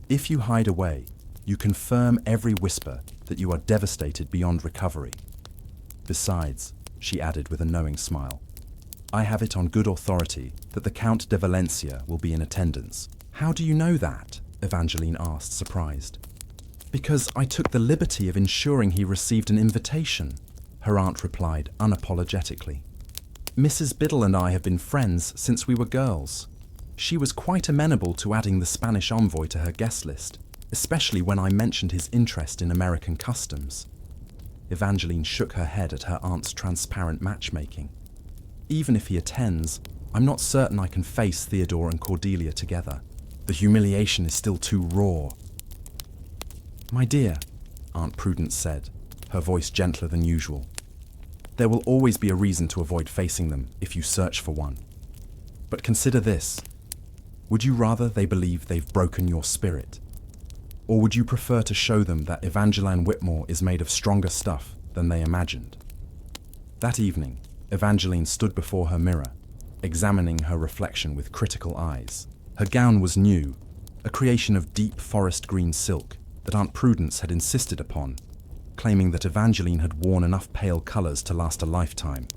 If you hide away, you confirm every whisper that you are devastated beyond recovery. Besides, she added with a knowing smile, I have it on good authority that the Count de Valencia will be in attendance. How do you know that? Evangeline asked, surprised. Because I took the liberty of ensuring he received an invitation, her aunt replied unapologetically. Mrs. Biddle and I have been friends since we were girls. She was quite amenable to adding the Spanish envoy to her guest list, especially when I mentioned his interest in American customs. Evangeline shook her head at her aunt's transparent matchmaking. Even if he attends, I'm not certain I can face Theodore and Cordelia together. The humiliation is still too raw. My dear, Aunt Prudence said, her voice gentler than usual. There will always be a reason to avoid facing them if you search for one. But consider this. Would you rather they believe they've broken your spirit? Or would you prefer to show them that Evangeline Whitmore is made of stronger stuff than they imagined? That evening, Evangeline stood before her mirror, examining her reflection with critical eyes. Her gown was new, a creation of deep forest green silk that Aunt Prudence had insisted upon, claiming that Evangeline had worn enough pale colours to last a lifetime.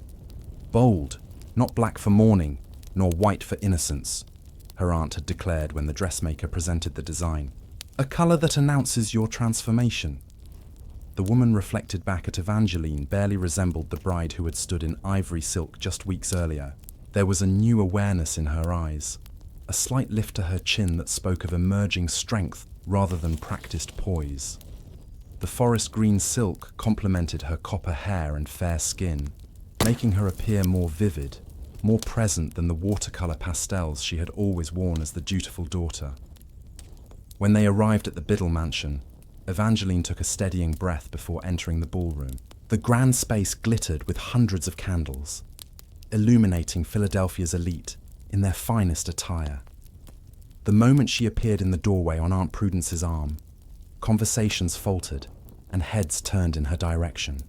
Bold, not black for mourning, nor white for innocence, her aunt had declared when the dressmaker presented the design. A colour that announces your transformation. The woman reflected back at Evangeline barely resembled the bride who had stood in ivory silk just weeks earlier. There was a new awareness in her eyes, a slight lift to her chin that spoke of emerging strength rather than practiced poise. The forest green silk complemented her copper hair and fair skin, making her appear more vivid, more present than the watercolour pastels she had always worn as the dutiful daughter. When they arrived at the Biddle mansion, Evangeline took a steadying breath before entering the ballroom. The grand space glittered with hundreds of candles, illuminating Philadelphia's elite in their finest attire. The moment she appeared in the doorway on Aunt Prudence's arm, conversations faltered and heads turned in her direction.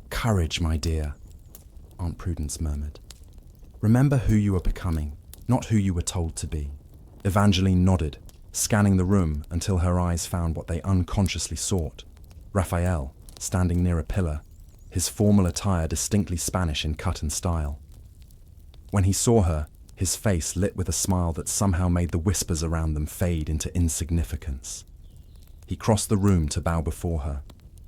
"Courage, my dear," Aunt Prudence murmured. "Remember who you are becoming, not who you were told to be." Evangeline nodded, scanning the room until her eyes found what they unconsciously sought. Raphael, standing near a pillar, his formal attire distinctly Spanish in cut and style. When he saw her, his face lit with a smile that somehow made the whispers around them fade into insignificance. He crossed the room to bow before her.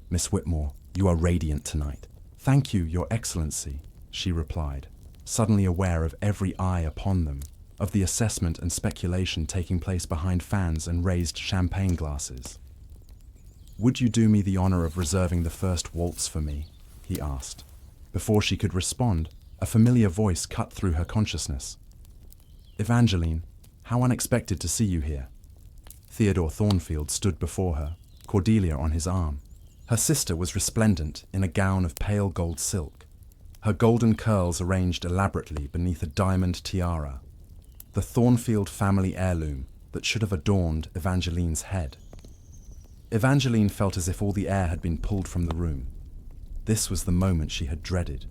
"Miss Whitmore, you are radiant tonight." "Thank you, Your Excellency," she replied, suddenly aware of every eye upon them, of the assessment and speculation taking place behind fans and raised champagne glasses. "Would you do me the honor of reserving the first waltz for me?" he asked. Before she could respond, a familiar voice cut through her consciousness. "Evangeline, how unexpected to see you here." Theodore Thornfield stood before her, Cordelia on his arm. Her sister was resplendent in a gown of pale gold silk, her golden curls arranged elaborately beneath a diamond tiara, the Thornfield family heirloom that should have adorned Evangeline's head. Evangeline felt as if all the air had been pulled from the room. This was the moment she had dreaded,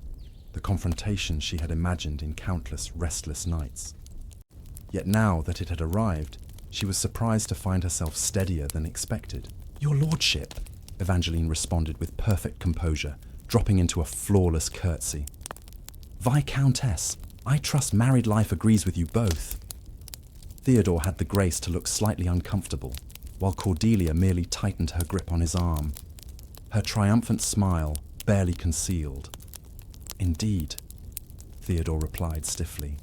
the confrontation she had imagined in countless restless nights. Yet now that it had arrived, she was surprised to find herself steadier than expected. "Your lordship," Evangeline responded with perfect composure, dropping into a flawless curtsy. "Viscountess, I trust married life agrees with you both." Theodore had the grace to look slightly uncomfortable, while Cordelia merely tightened her grip on his arm, her triumphant smile barely concealed. "Indeed," Theodore replied stiffly.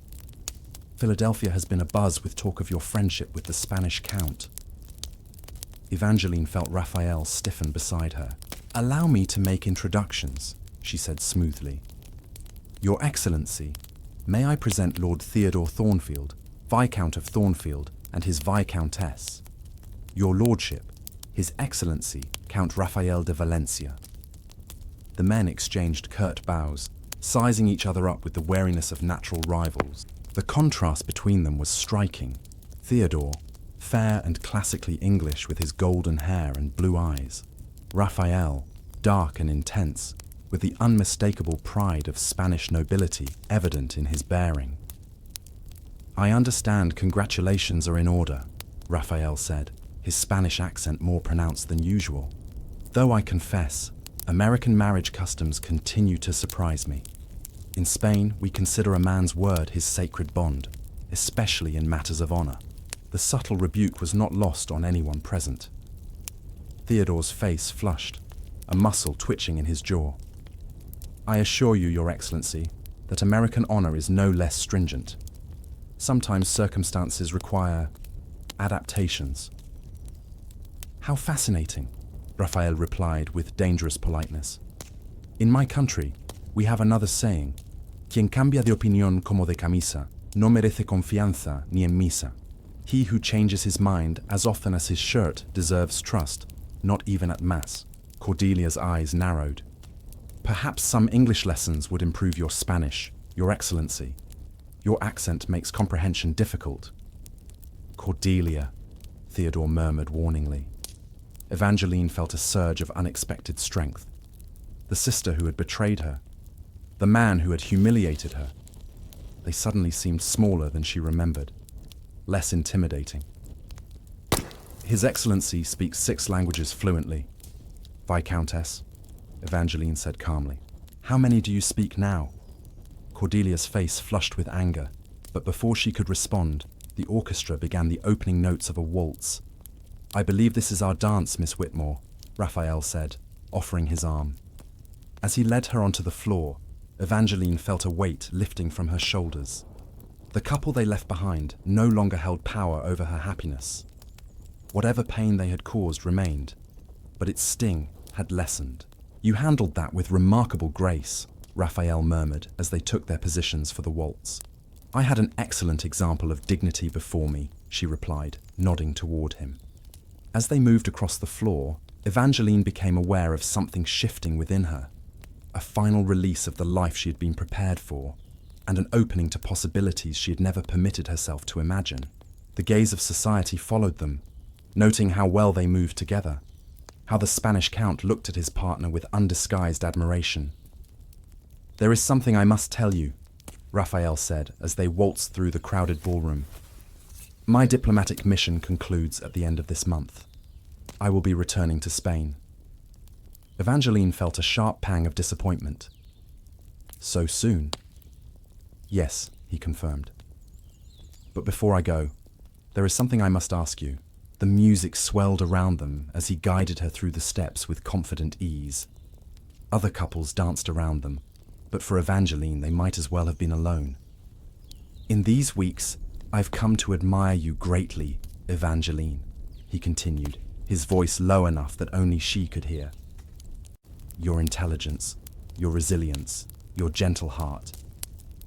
"Philadelphia has been abuzz with talk of your friendship with the Spanish Count." Evangeline felt Raphael stiffen beside her. "Allow me to make introductions," she said smoothly. "Your Excellency, may I present Lord Theodore Thornfield, Viscount of Thornfield, and his Viscountess. Your Lordship, His Excellency, Count Raphael de Valencia." The men exchanged curt bows, sizing each other up with the wariness of natural rivals. The contrast between them was striking. Theodore, fair and classically English with his golden hair and blue eyes. Raphael, dark and intense, with the unmistakable pride of Spanish nobility evident in his bearing. "I understand congratulations are in order," Raphael said, his Spanish accent more pronounced than usual. "Though I confess, American marriage customs continue to surprise me. In Spain, we consider a man's word his sacred bond, especially in matters of honor." The subtle rebuke was not lost on anyone present. Theodore's face flushed, a muscle twitching in his jaw. "I assure you, Your Excellency, that American honor is no less stringent. Sometimes circumstances require adaptations." "How fascinating," Raphael replied with dangerous politeness. "In my country, we have another saying, quien cambia de opinión como de camisa, no merece confianza ni en misa. He who changes his mind as often as his shirt deserves trust. Not even at Mass. Cordelia's eyes narrowed. Perhaps some English lessons would improve your Spanish, Your Excellency. Your accent makes comprehension difficult. Cordelia, Theodore murmured warningly. Evangeline felt a surge of unexpected strength. The sister who had betrayed her, the man who had humiliated her, they suddenly seemed smaller than she remembered, less intimidating. His Excellency speaks 6 languages fluently. Viscountess, Evangeline said calmly. How many do you speak now? Cordelia's face flushed with anger, but before she could respond, the orchestra began the opening notes of a waltz. I believe this is our dance, Miss Whitmore, Raphael said, offering his arm. As he led her onto the floor, Evangeline felt a weight lifting from her shoulders. The couple they left behind no longer held power over her happiness. Whatever pain they had caused remained, but its sting had lessened. You handled that with remarkable grace, Raphael murmured as they took their positions for the waltz. I had an excellent example of dignity before me, she replied, nodding toward him. As they moved across the floor, Evangeline became aware of something shifting within her, a final release of the life she had been prepared for, and an opening to possibilities she had never permitted herself to imagine. The gaze of society followed them, noting how well they moved together, how the Spanish Count looked at his partner with undisguised admiration. There is something I must tell you, Raphael said as they waltzed through the crowded ballroom. My diplomatic mission concludes at the end of this month. I will be returning to Spain. Evangeline felt a sharp pang of disappointment. So soon? Yes, he confirmed. But before I go, there is something I must ask you. The music swelled around them as he guided her through the steps with confident ease. Other couples danced around them, but for Evangeline they might as well have been alone. In these weeks, I've come to admire you greatly, Evangeline, he continued, his voice low enough that only she could hear. Your intelligence, your resilience, your gentle heart.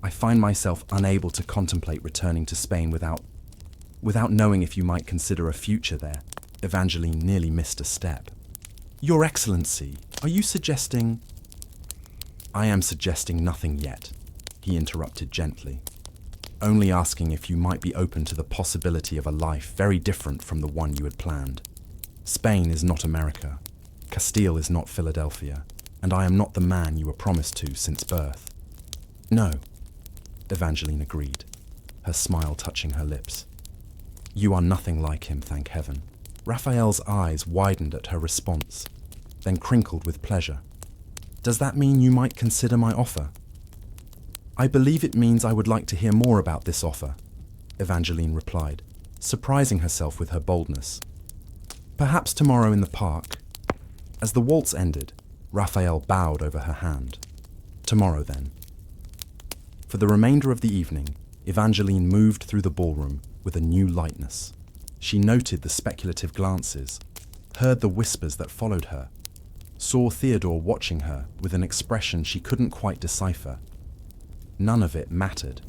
I find myself unable to contemplate returning to Spain without knowing if you might consider a future there. Evangeline nearly missed a step. Your Excellency, are you suggesting... I am suggesting nothing yet, he interrupted gently. Only asking if you might be open to the possibility of a life very different from the one you had planned. Spain is not America. Castile is not Philadelphia, and I am not the man you were promised to since birth. No, Evangeline agreed, her smile touching her lips. You are nothing like him, thank heaven. Raphael's eyes widened at her response, then crinkled with pleasure. Does that mean you might consider my offer? I believe it means I would like to hear more about this offer, Evangeline replied, surprising herself with her boldness. Perhaps tomorrow in the park. As the waltz ended, Raphael bowed over her hand. Tomorrow, then. For the remainder of the evening, Evangeline moved through the ballroom with a new lightness. She noted the speculative glances, heard the whispers that followed her, saw Theodore watching her with an expression she couldn't quite decipher. None of it mattered.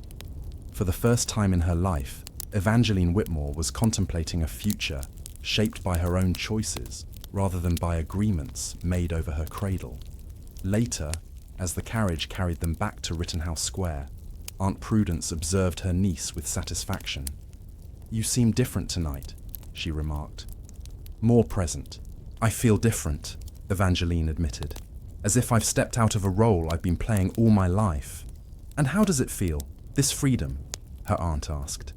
For the first time in her life, Evangeline Whitmore was contemplating a future shaped by her own choices rather than by agreements made over her cradle. Later, as the carriage carried them back to Rittenhouse Square, Aunt Prudence observed her niece with satisfaction. You seem different tonight, she remarked. More present. I feel different, Evangeline admitted, as if I've stepped out of a role I've been playing all my life. And how does it feel, this freedom? Her aunt asked.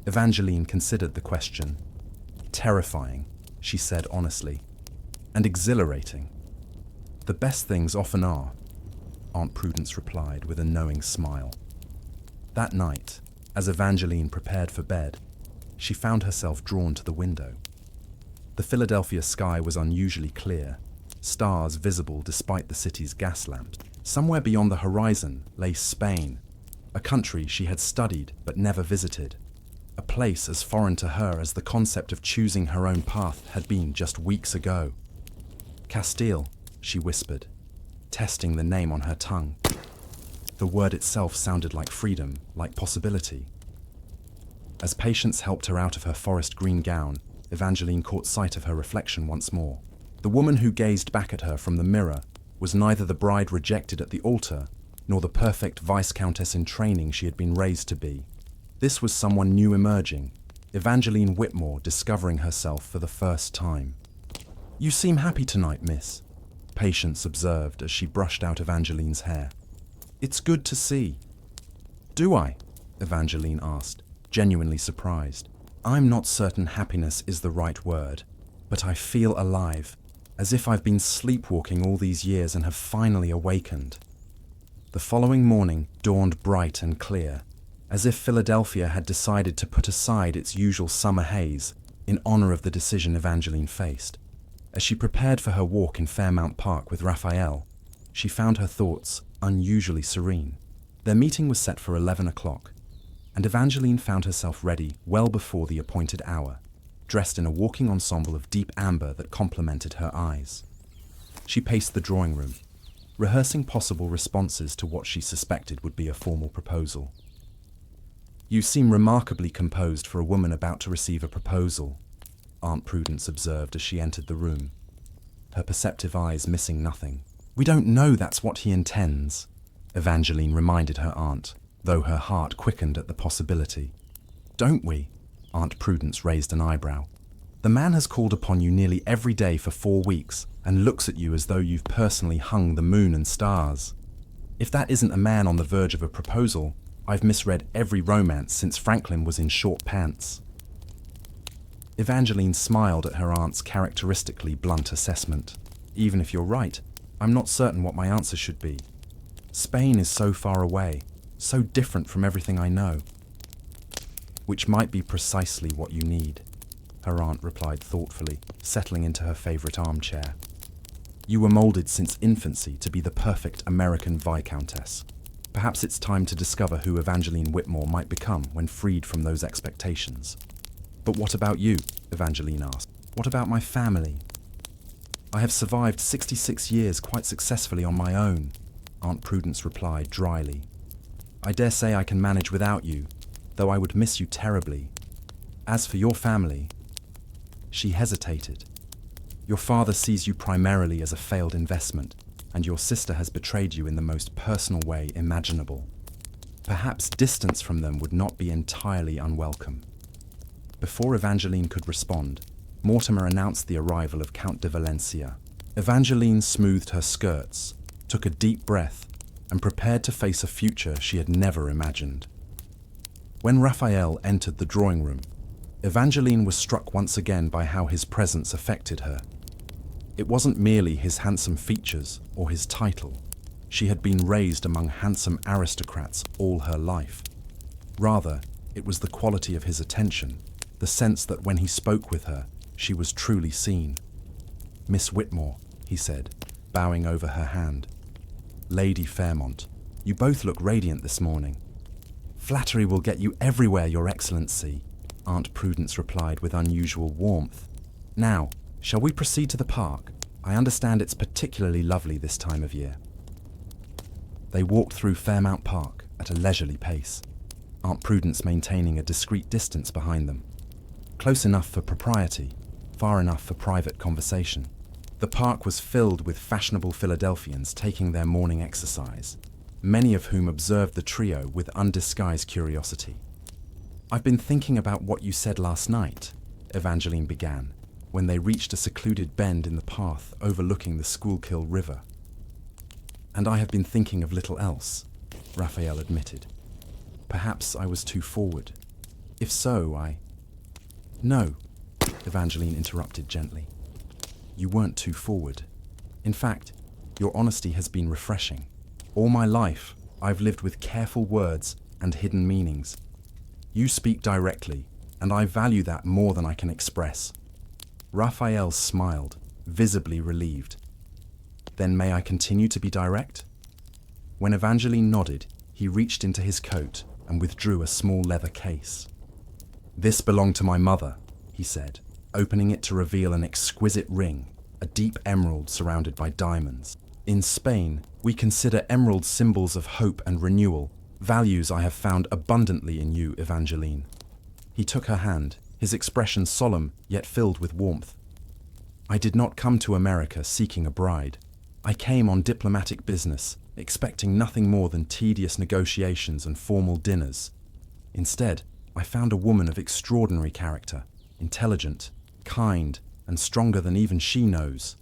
Evangeline considered the question. Terrifying, she said honestly, and exhilarating. The best things often are, Aunt Prudence replied with a knowing smile. That night, as Evangeline prepared for bed, she found herself drawn to the window. The Philadelphia sky was unusually clear, stars visible despite the city's gas lamps. Somewhere beyond the horizon lay Spain, a country she had studied but never visited, a place as foreign to her as the concept of choosing her own path had been just weeks ago. Castile, she whispered, testing the name on her tongue. The word itself sounded like freedom, like possibility. As Patience helped her out of her forest green gown, Evangeline caught sight of her reflection once more. The woman who gazed back at her from the mirror was neither the bride rejected at the altar, nor the perfect Viscountess in training she had been raised to be. This was someone new emerging, Evangeline Whitmore discovering herself for the first time. "You seem happy tonight, miss," Patience observed as she brushed out Evangeline's hair. "It's good to see." "Do I?" Evangeline asked, genuinely surprised. "I'm not certain happiness is the right word, but I feel alive, as if I've been sleepwalking all these years and have finally awakened." The following morning dawned bright and clear, as if Philadelphia had decided to put aside its usual summer haze in honor of the decision Evangeline faced. As she prepared for her walk in Fairmount Park with Raphael, she found her thoughts unusually serene. Their meeting was set for 11 o'clock, and Evangeline found herself ready well before the appointed hour, dressed in a walking ensemble of deep amber that complemented her eyes. She paced the drawing room, rehearsing possible responses to what she suspected would be a formal proposal. "You seem remarkably composed for a woman about to receive a proposal," Aunt Prudence observed as she entered the room, her perceptive eyes missing nothing. "We don't know that's what he intends," Evangeline reminded her aunt, though her heart quickened at the possibility. "Don't we?" Aunt Prudence raised an eyebrow. "The man has called upon you nearly every day for 4 weeks and looks at you as though you've personally hung the moon and stars. If that isn't a man on the verge of a proposal, I've misread every romance since Franklin was in short pants." Evangeline smiled at her aunt's characteristically blunt assessment. "Even if you're right, I'm not certain what my answer should be. Spain is so far away, so different from everything I know." "Which might be precisely what you need," her aunt replied thoughtfully, settling into her favorite armchair. "You were molded since infancy to be the perfect American Viscountess. Perhaps it's time to discover who Evangeline Whitmore might become when freed from those expectations." "But what about you?" Evangeline asked. "What about my family?" "I have survived 66 years quite successfully on my own," Aunt Prudence replied dryly. "I dare say I can manage without you, though I would miss you terribly. As for your family..." She hesitated. "Your father sees you primarily as a failed investment, and your sister has betrayed you in the most personal way imaginable. Perhaps distance from them would not be entirely unwelcome." Before Evangeline could respond, Mortimer announced the arrival of Count de Valencia. Evangeline smoothed her skirts, took a deep breath, and prepared to face a future she had never imagined. When Raphael entered the drawing room, Evangeline was struck once again by how his presence affected her. It wasn't merely his handsome features or his title. She had been raised among handsome aristocrats all her life. Rather, it was the quality of his attention, the sense that when he spoke with her, she was truly seen. "Miss Whitmore," he said, bowing over her hand. "Lady Fairmont, you both look radiant this morning." "Flattery will get you everywhere, Your Excellency," Aunt Prudence replied with unusual warmth. "Now, shall we proceed to the park? I understand it's particularly lovely this time of year." They walked through Fairmount Park at a leisurely pace, Aunt Prudence maintaining a discreet distance behind them. Close enough for propriety, far enough for private conversation. The park was filled with fashionable Philadelphians taking their morning exercise, many of whom observed the trio with undisguised curiosity. "I've been thinking about what you said last night," Evangeline began, when they reached a secluded bend in the path overlooking the Schuylkill River. "And I have been thinking of little else," Raphael admitted. "Perhaps I was too forward. If so, "No," Evangeline interrupted gently. "You weren't too forward. In fact, your honesty has been refreshing. All my life, I've lived with careful words and hidden meanings. You speak directly, and I value that more than I can express." Raphael smiled, visibly relieved. "Then may I continue to be direct?" When Evangeline nodded, he reached into his coat and withdrew a small leather case. "This belonged to my mother," he said, opening it to reveal an exquisite ring, a deep emerald surrounded by diamonds. "In Spain, we consider emeralds symbols of hope and renewal, values I have found abundantly in you, Evangeline." He took her hand, his expression solemn yet filled with warmth. "I did not come to America seeking a bride. I came on diplomatic business, expecting nothing more than tedious negotiations and formal dinners. Instead, I found a woman of extraordinary character, intelligent, kind, and stronger than even she knows."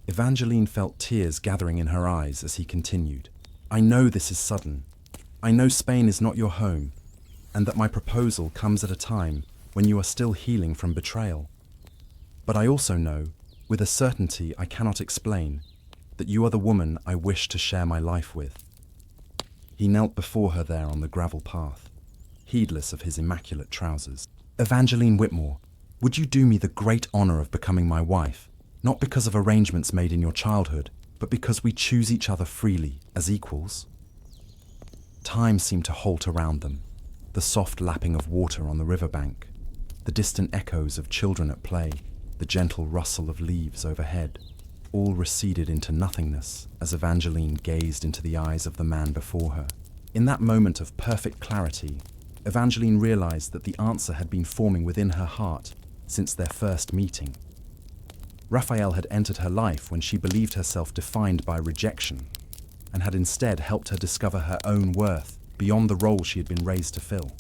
Evangeline felt tears gathering in her eyes as he continued. "I know this is sudden. I know Spain is not your home, and that my proposal comes at a time when you are still healing from betrayal. But I also know, with a certainty I cannot explain, that you are the woman I wish to share my life with." He knelt before her there on the gravel path, heedless of his immaculate trousers. "Evangeline Whitmore, would you do me the great honor of becoming my wife, not because of arrangements made in your childhood, but because we choose each other freely, as equals?" Time seemed to halt around them, the soft lapping of water on the riverbank, the distant echoes of children at play, the gentle rustle of leaves overhead, all receded into nothingness as Evangeline gazed into the eyes of the man before her. In that moment of perfect clarity, Evangeline realized that the answer had been forming within her heart since their first meeting. Raphael had entered her life when she believed herself defined by rejection, and had instead helped her discover her own worth beyond the role she had been raised to fill.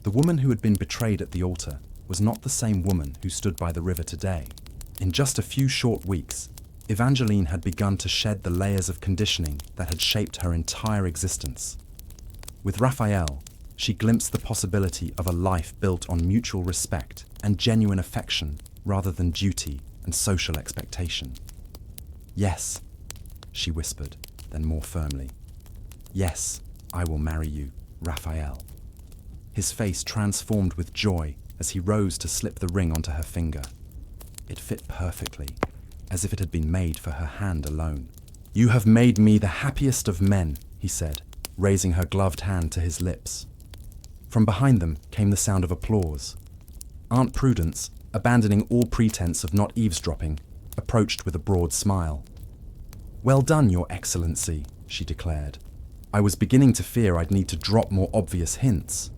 The woman who had been betrayed at the altar was not the same woman who stood by the river today. In just a few short weeks, Evangeline had begun to shed the layers of conditioning that had shaped her entire existence. With Raphael, she glimpsed the possibility of a life built on mutual respect and genuine affection rather than duty and social expectation. "Yes," she whispered, then more firmly. "Yes, I will marry you, Raphael." His face transformed with joy as he rose to slip the ring onto her finger. It fit perfectly, as if it had been made for her hand alone. "You have made me the happiest of men," he said, raising her gloved hand to his lips. From behind them came the sound of applause. Aunt Prudence, abandoning all pretense of not eavesdropping, approached with a broad smile. "Well done, Your Excellency," she declared. "I was beginning to fear I'd need to drop more obvious hints."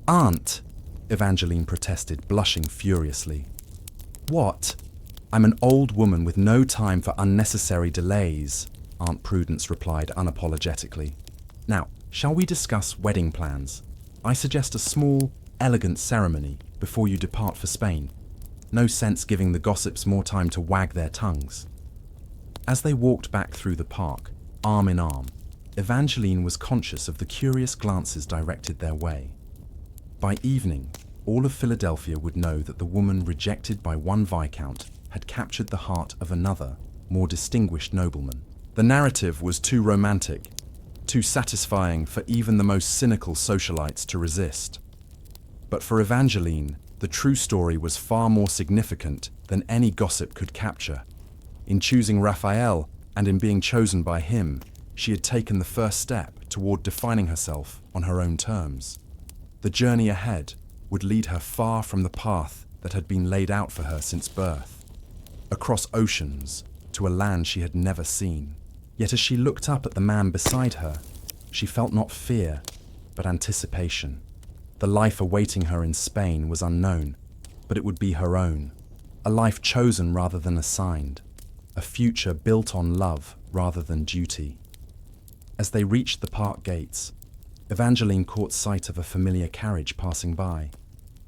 "Aunt," Evangeline protested, blushing furiously. "What?" "I'm an old woman with no time for unnecessary delays," Aunt Prudence replied unapologetically. "Now, shall we discuss wedding plans? I suggest a small, elegant ceremony before you depart for Spain. No sense giving the gossips more time to wag their tongues." As they walked back through the park, arm in arm, Evangeline was conscious of the curious glances directed their way. By evening, all of Philadelphia would know that the woman rejected by one Viscount had captured the heart of another, more distinguished nobleman. The narrative was too romantic, too satisfying for even the most cynical socialites to resist. But for Evangeline, the true story was far more significant than any gossip could capture. In choosing Raphael, and in being chosen by him, she had taken the first step toward defining herself on her own terms. The journey ahead would lead her far from the path that had been laid out for her since birth, across oceans to a land she had never seen. Yet as she looked up at the man beside her, she felt not fear, but anticipation. The life awaiting her in Spain was unknown, but it would be her own. A life chosen rather than assigned. A future built on love rather than duty. As they reached the park gates, Evangeline caught sight of a familiar carriage passing by,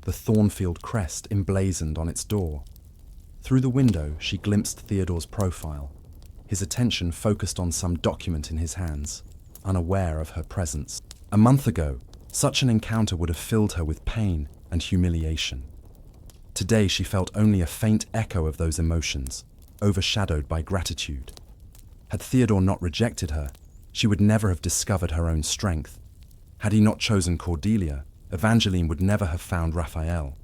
the Thornfield crest emblazoned on its door. Through the window, she glimpsed Theodore's profile, his attention focused on some document in his hands, unaware of her presence. A month ago, such an encounter would have filled her with pain and humiliation. Today she felt only a faint echo of those emotions, overshadowed by gratitude. Had Theodore not rejected her, she would never have discovered her own strength. Had he not chosen Cordelia, Evangeline would never have found Raphael.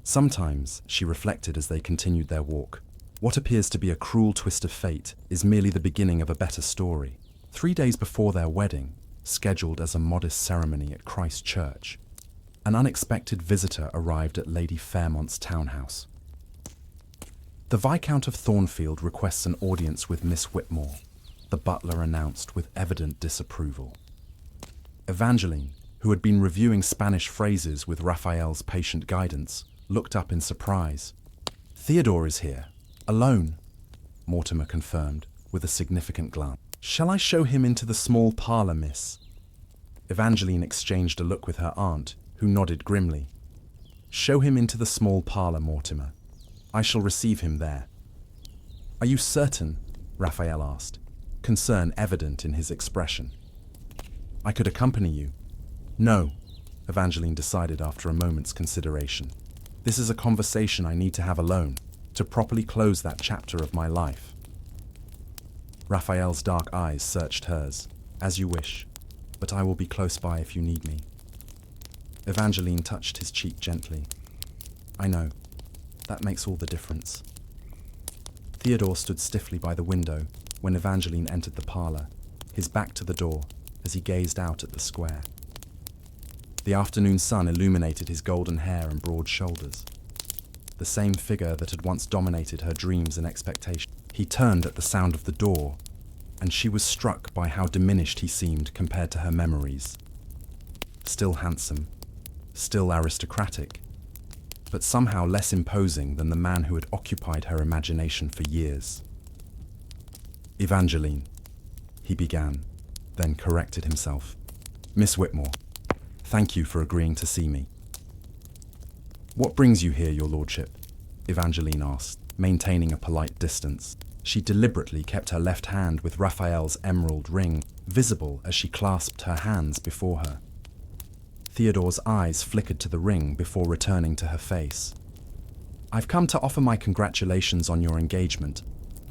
Sometimes, she reflected as they continued their walk, what appears to be a cruel twist of fate is merely the beginning of a better story. 3 days before their wedding, scheduled as a modest ceremony at Christ Church, an unexpected visitor arrived at Lady Fairmont's townhouse. "The Viscount of Thornfield requests an audience with Miss Whitmore," the butler announced with evident disapproval. Evangeline, who had been reviewing Spanish phrases with Raphael's patient guidance, looked up in surprise. "Theodore is here, alone," Mortimer confirmed, with a significant glance. "Shall I show him into the small parlour, miss?" Evangeline exchanged a look with her aunt, who nodded grimly. "Show him into the small parlour, Mortimer. I shall receive him there." "Are you certain?" Raphael asked, concern evident in his expression. "I could accompany you." "No," Evangeline decided after a moment's consideration. "This is a conversation I need to have alone, to properly close that chapter of my life." Raphael's dark eyes searched hers. "As you wish, but I will be close by if you need me." Evangeline touched his cheek gently. "I know. That makes all the difference." Theodore stood stiffly by the window when Evangeline entered the parlour, his back to the door, as he gazed out at the square. The afternoon sun illuminated his golden hair and broad shoulders, the same figure that had once dominated her dreams and expectations. He turned at the sound of the door, and she was struck by how diminished he seemed compared to her memories. Still handsome, still aristocratic, but somehow less imposing than the man who had occupied her imagination for years. "Evangeline," he began, then corrected himself. "Miss Whitmore, thank you for agreeing to see me." "What brings you here, your lordship?" Evangeline asked, maintaining a polite distance. She deliberately kept her left hand with Raphael's emerald ring visible as she clasped her hands before her. Theodore's eyes flickered to the ring before returning to her face. "I've come to offer my congratulations on your engagement.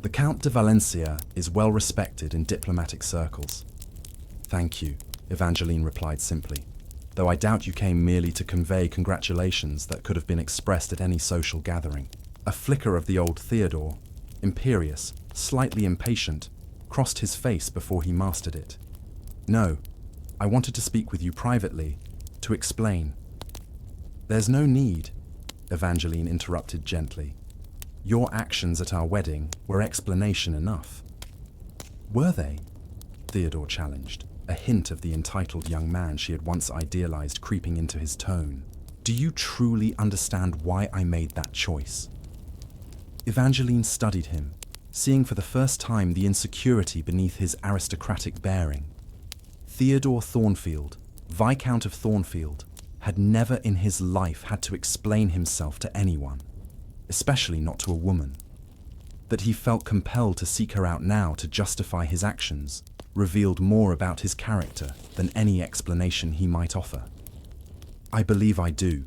The Count de Valencia is well respected in diplomatic circles." "Thank you," Evangeline replied simply, "though I doubt you came merely to convey congratulations that could have been expressed at any social gathering." A flicker of the old Theodore, imperious, slightly impatient, crossed his face before he mastered it. "No, I wanted to speak with you privately, to explain." "There's no need," Evangeline interrupted gently. "Your actions at our wedding were explanation enough." "Were they?" Theodore challenged, a hint of the entitled young man she had once idealized creeping into his tone. "Do you truly understand why I made that choice?" Evangeline studied him, seeing for the first time the insecurity beneath his aristocratic bearing. Theodore Thornfield, Viscount of Thornfield, had never in his life had to explain himself to anyone, especially not to a woman. That he felt compelled to seek her out now to justify his actions revealed more about his character than any explanation he might offer. "I believe I do,"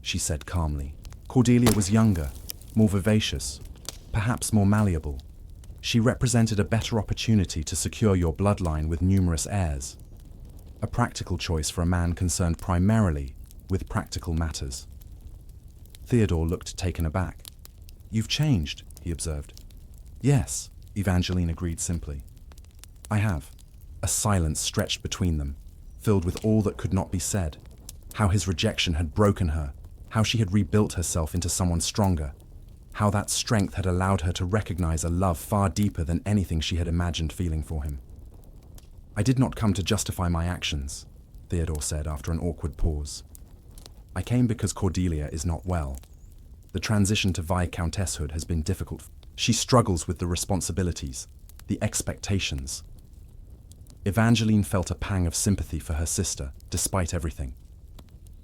she said calmly. "Cordelia was younger, more vivacious, perhaps more malleable. She represented a better opportunity to secure your bloodline with numerous heirs. A practical choice for a man concerned primarily with practical matters." Theodore looked taken aback. "You've changed," he observed. "Yes," Evangeline agreed simply. "I have." A silence stretched between them, filled with all that could not be said. How his rejection had broken her, how she had rebuilt herself into someone stronger, how that strength had allowed her to recognize a love far deeper than anything she had imagined feeling for him. "I did not come to justify my actions," Theodore said after an awkward pause. "I came because Cordelia is not well. The transition to Viscountesshood has been difficult. She struggles with the responsibilities, the expectations." Evangeline felt a pang of sympathy for her sister, despite everything.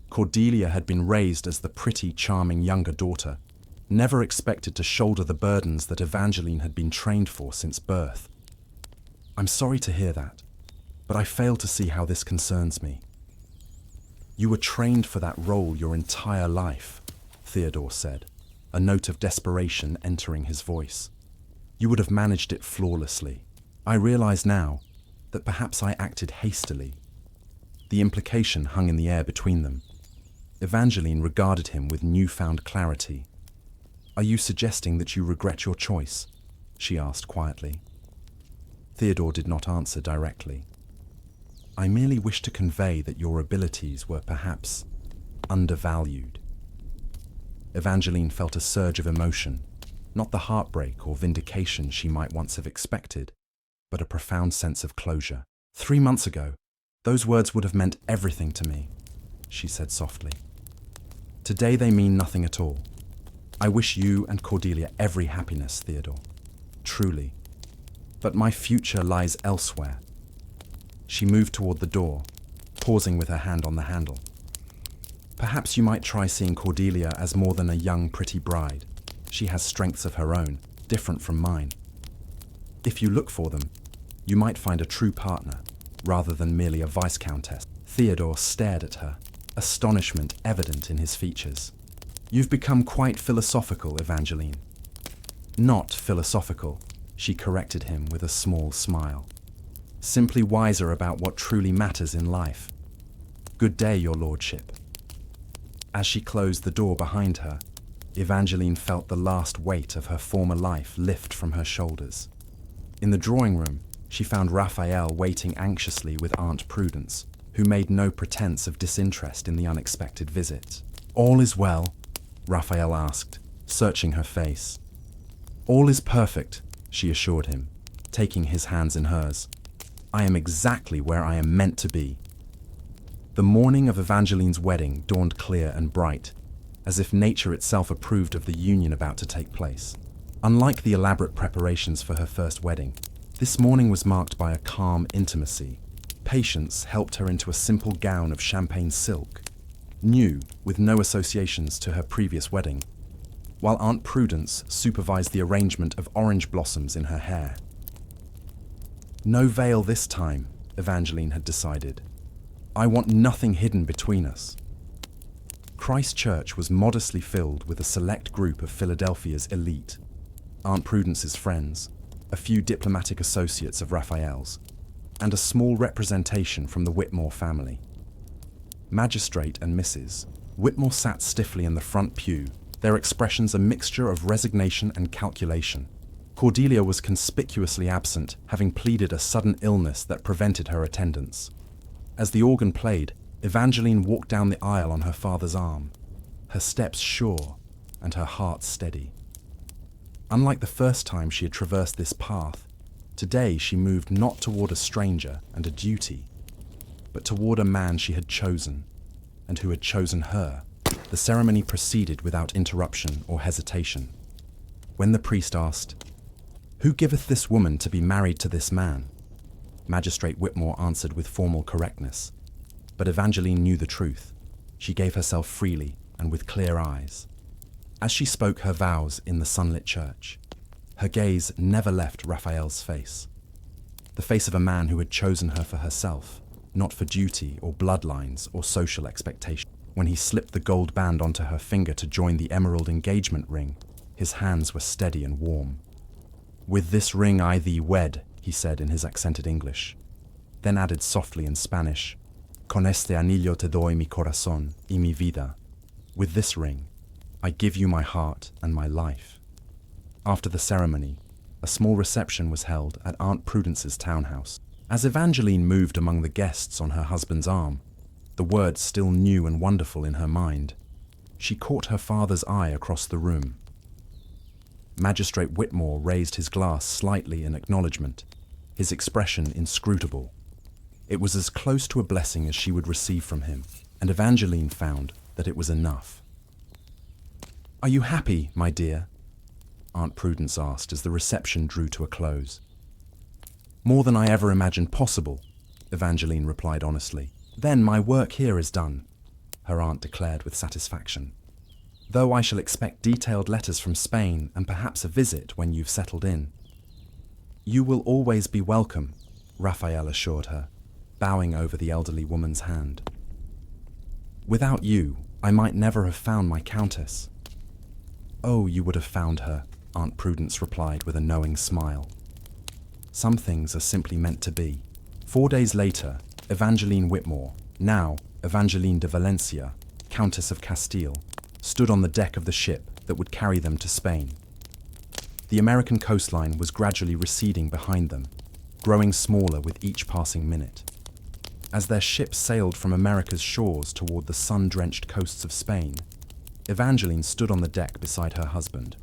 Cordelia had been raised as the pretty, charming younger daughter, never expected to shoulder the burdens that Evangeline had been trained for since birth. "I'm sorry to hear that, but I fail to see how this concerns me." "You were trained for that role your entire life," Theodore said, a note of desperation entering his voice. "You would have managed it flawlessly. I realize now that perhaps I acted hastily." The implication hung in the air between them. Evangeline regarded him with newfound clarity. "Are you suggesting that you regret your choice?" she asked quietly. Theodore did not answer directly. "I merely wish to convey that your abilities were perhaps undervalued." Evangeline felt a surge of emotion, not the heartbreak or vindication she might once have expected, but a profound sense of closure. 3 months ago, Those words would have meant everything to me, she said softly. Today they mean nothing at all. I wish you and Cordelia every happiness, Theodore. Truly. But my future lies elsewhere. She moved toward the door, pausing with her hand on the handle. Perhaps you might try seeing Cordelia as more than a young, pretty bride. She has strengths of her own, different from mine. If you look for them, you might find a true partner, rather than merely a Viscountess. Theodore stared at her, astonishment evident in his features. You've become quite philosophical, Evangeline. Not philosophical, she corrected him with a small smile. Simply wiser about what truly matters in life. Good day, your lordship. As she closed the door behind her, Evangeline felt the last weight of her former life lift from her shoulders. In the drawing room, she found Raphael waiting anxiously with Aunt Prudence, who made no pretense of disinterest in the unexpected visit. All is well, Raphael asked, searching her face. All is perfect, she assured him, taking his hands in hers. I am exactly where I am meant to be. The morning of Evangeline's wedding dawned clear and bright, as if nature itself approved of the union about to take place. Unlike the elaborate preparations for her first wedding, this morning was marked by a calm intimacy. Patience helped her into a simple gown of champagne silk, new, with no associations to her previous wedding, while Aunt Prudence supervised the arrangement of orange blossoms in her hair. No veil this time, Evangeline had decided. I want nothing hidden between us. Christ Church was modestly filled with a select group of Philadelphia's elite, Aunt Prudence's friends, a few diplomatic associates of Raphael's, and a small representation from the Whitmore family. Magistrate and Mrs. Whitmore sat stiffly in the front pew, their expressions a mixture of resignation and calculation. Cordelia was conspicuously absent, having pleaded a sudden illness that prevented her attendance. As the organ played, Evangeline walked down the aisle on her father's arm, her steps sure and her heart steady. Unlike the first time she had traversed this path, today she moved not toward a stranger and a duty, but toward a man she had chosen, and who had chosen her. The ceremony proceeded without interruption or hesitation. When the priest asked, "Who giveth this woman to be married to this man?" Magistrate Whitmore answered with formal correctness. But Evangeline knew the truth. She gave herself freely and with clear eyes. As she spoke her vows in the sunlit church, her gaze never left Raphael's face. The face of a man who had chosen her for herself, not for duty or bloodlines or social expectation. When he slipped the gold band onto her finger to join the emerald engagement ring, his hands were steady and warm. "With this ring I thee wed," he said in his accented English, then added softly in Spanish, "Con este anillo te doy mi corazón y mi vida." With this ring, I give you my heart and my life. After the ceremony, a small reception was held at Aunt Prudence's townhouse. As Evangeline moved among the guests on her husband's arm, the words still new and wonderful in her mind, she caught her father's eye across the room. Magistrate Whitmore raised his glass slightly in acknowledgement, his expression inscrutable. It was as close to a blessing as she would receive from him, and Evangeline found that it was enough. "Are you happy, my dear?" Aunt Prudence asked as the reception drew to a close. "More than I ever imagined possible," Evangeline replied honestly. "Then my work here is done," her aunt declared with satisfaction. "Though I shall expect detailed letters from Spain and perhaps a visit when you've settled in." "You will always be welcome," Raphael assured her, bowing over the elderly woman's hand. "Without you, I might never have found my countess." "Oh, you would have found her," Aunt Prudence replied with a knowing smile. "Some things are simply meant to be." 4 days later, Evangeline Whitmore, now Evangeline de Valencia, Countess of Castile, stood on the deck of the ship that would carry them to Spain. The American coastline was gradually receding behind them, growing smaller with each passing minute. As their ship sailed from America's shores toward the sun-drenched coasts of Spain, Evangeline stood on the deck beside her husband,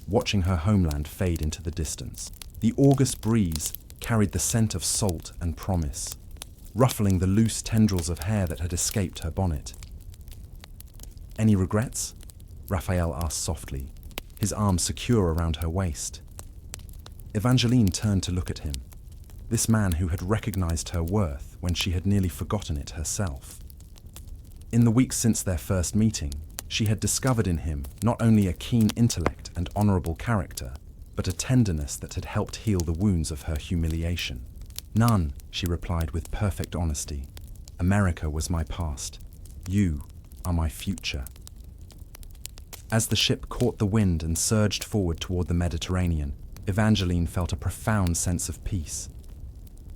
watching her homeland fade into the distance. The August breeze carried the scent of salt and promise. ruffling the loose tendrils of hair that had escaped her bonnet. "Any regrets?" Raphael asked softly, his arm secure around her waist. Evangeline turned to look at him, this man who had recognized her worth when she had nearly forgotten it herself. In the weeks since their first meeting, she had discovered in him not only a keen intellect and honorable character, but a tenderness that had helped heal the wounds of her humiliation. "None," she replied with perfect honesty. "America was my past. You are my future." As the ship caught the wind and surged forward toward the Mediterranean, Evangeline felt a profound sense of peace.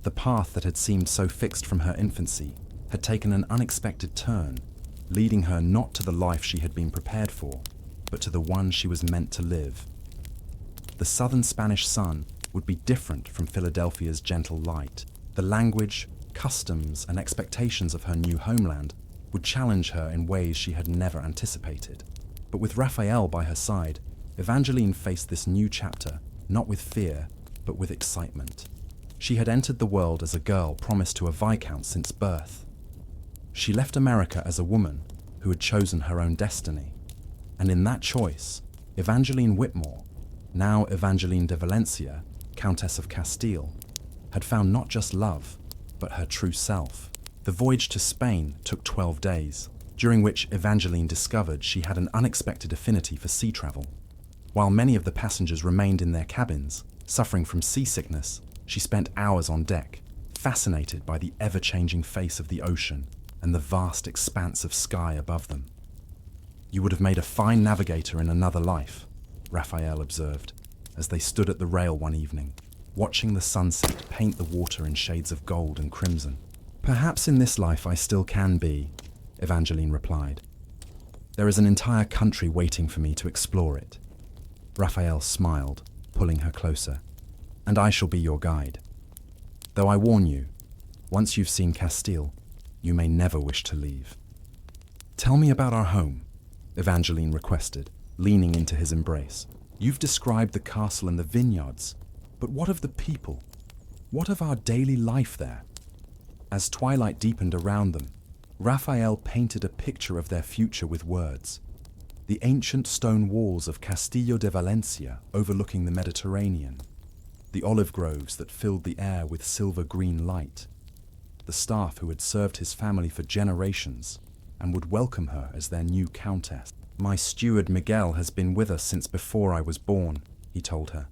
The path that had seemed so fixed from her infancy had taken an unexpected turn, leading her not to the life she had been prepared for, but to the one she was meant to live. The southern Spanish sun would be different from Philadelphia's gentle light. The language, customs, and expectations of her new homeland would challenge her in ways she had never anticipated. But with Raphael by her side, Evangeline faced this new chapter not with fear, but with excitement. She had entered the world as a girl promised to a Viscount since birth. She left America as a woman who had chosen her own destiny. And in that choice, Evangeline Whitmore, now Evangeline de Valencia, Countess of Castile, had found not just love, but her true self. The voyage to Spain took 12 days, during which Evangeline discovered she had an unexpected affinity for sea travel. While many of the passengers remained in their cabins, suffering from seasickness, she spent hours on deck, fascinated by the ever-changing face of the ocean and the vast expanse of sky above them. "You would have made a fine navigator in another life," Raphael observed, as they stood at the rail one evening, watching the sunset paint the water in shades of gold and crimson. "Perhaps in this life I still can be," Evangeline replied. "There is an entire country waiting for me to explore it." Raphael smiled, pulling her closer. "And I shall be your guide. Though I warn you, once you've seen Castile, you may never wish to leave." "Tell me about our home," Evangeline requested, leaning into his embrace. "You've described the castle and the vineyards, but what of the people? What of our daily life there?" As twilight deepened around them, Raphael painted a picture of their future with words. The ancient stone walls of Castillo de Valencia overlooking the Mediterranean, the olive groves that filled the air with silver-green light, the staff who had served his family for generations and would welcome her as their new countess. "My steward Miguel has been with us since before I was born," he told her.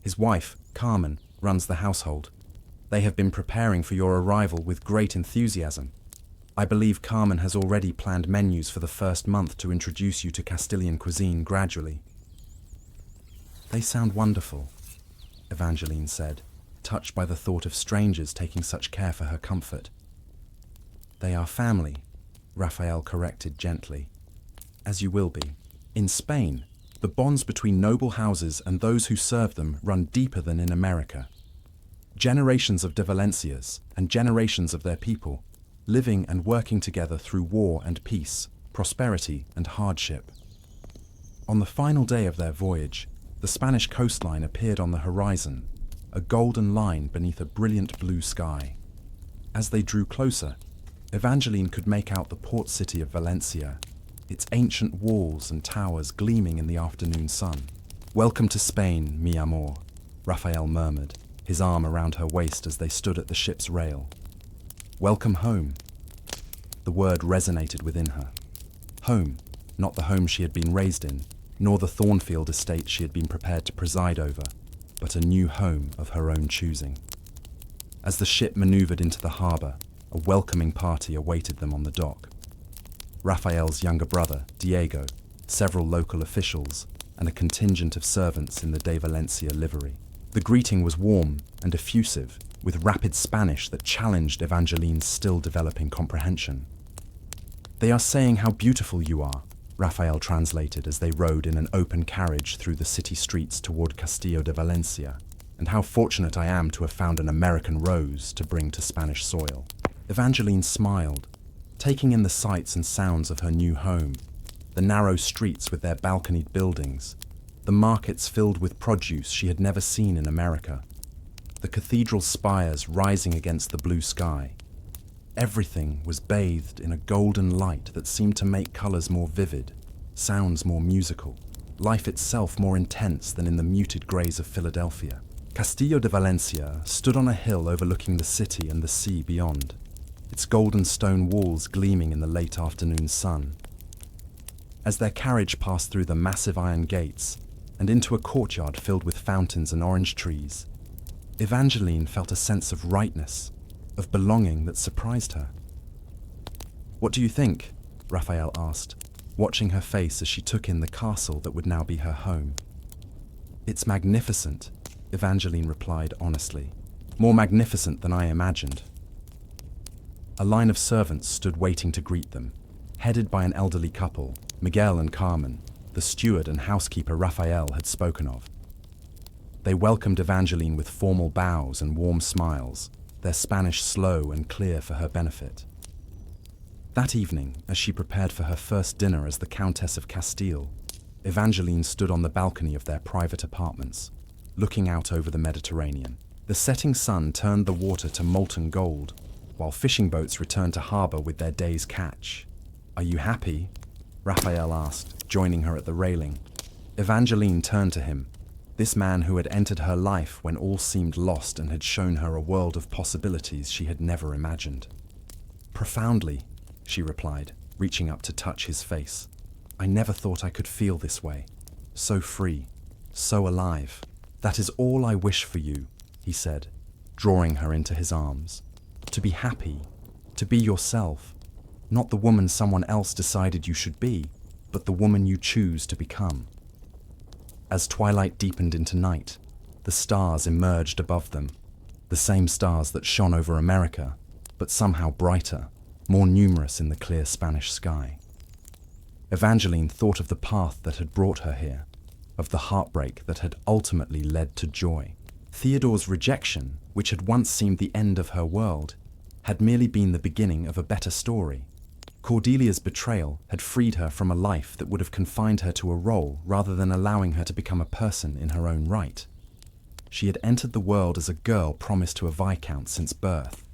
"His wife, Carmen, runs the household. They have been preparing for your arrival with great enthusiasm. I believe Carmen has already planned menus for the first month to introduce you to Castilian cuisine gradually." "They sound wonderful," Evangeline said, touched by the thought of strangers taking such care for her comfort. "They are family," Raphael corrected gently. "As you will be. In Spain, the bonds between noble houses and those who serve them run deeper than in America. Generations of de Valencias and generations of their people, living and working together through war and peace, prosperity and hardship." On the final day of their voyage, the Spanish coastline appeared on the horizon, a golden line beneath a brilliant blue sky. As they drew closer, Evangeline could make out the port city of Valencia, its ancient walls and towers gleaming in the afternoon sun. "Welcome to Spain, mi amor," Raphael murmured, his arm around her waist as they stood at the ship's rail. "Welcome home." The word resonated within her. Home, not the home she had been raised in, nor the Thornfield estate she had been prepared to preside over, but a new home of her own choosing. As the ship maneuvered into the harbour, a welcoming party awaited them on the dock. Raphael's younger brother, Diego, several local officials, and a contingent of servants in the De Valencia livery. The greeting was warm and effusive, with rapid Spanish that challenged Evangeline's still developing comprehension. "They are saying how beautiful you are," Raphael translated as they rode in an open carriage through the city streets toward Castillo de Valencia, "and how fortunate I am to have found an American rose to bring to Spanish soil." Evangeline smiled, taking in the sights and sounds of her new home, the narrow streets with their balconied buildings, the markets filled with produce she had never seen in America, the cathedral spires rising against the blue sky, Everything was bathed in a golden light that seemed to make colors more vivid, sounds more musical, life itself more intense than in the muted grays of Philadelphia. Castillo de Valencia stood on a hill overlooking the city and the sea beyond, its golden stone walls gleaming in the late afternoon sun. As their carriage passed through the massive iron gates and into a courtyard filled with fountains and orange trees, Evangeline felt a sense of rightness, of belonging that surprised her. "What do you think?" Raphael asked, watching her face as she took in the castle that would now be her home. "It's magnificent," Evangeline replied honestly. "More magnificent than I imagined." A line of servants stood waiting to greet them, headed by an elderly couple, Miguel and Carmen, the steward and housekeeper Raphael had spoken of. They welcomed Evangeline with formal bows and warm smiles, their Spanish slow and clear for her benefit. That evening, as she prepared for her first dinner as the Countess of Castile, Evangeline stood on the balcony of their private apartments, looking out over the Mediterranean. The setting sun turned the water to molten gold, while fishing boats returned to harbor with their day's catch. "Are you happy?" Raphael asked, joining her at the railing. Evangeline turned to him, this man who had entered her life when all seemed lost and had shown her a world of possibilities she had never imagined. "Profoundly," she replied, reaching up to touch his face. "I never thought I could feel this way. So free, so alive. That is all I wish for you," he said, drawing her into his arms. "To be happy, to be yourself, not the woman someone else decided you should be, but the woman you choose to become." As twilight deepened into night, the stars emerged above them, the same stars that shone over America, but somehow brighter, more numerous in the clear Spanish sky. Evangeline thought of the path that had brought her here, of the heartbreak that had ultimately led to joy. Theodore's rejection, which had once seemed the end of her world, had merely been the beginning of a better story. Cordelia's betrayal had freed her from a life that would have confined her to a role rather than allowing her to become a person in her own right. She had entered the world as a girl promised to a Viscount since birth.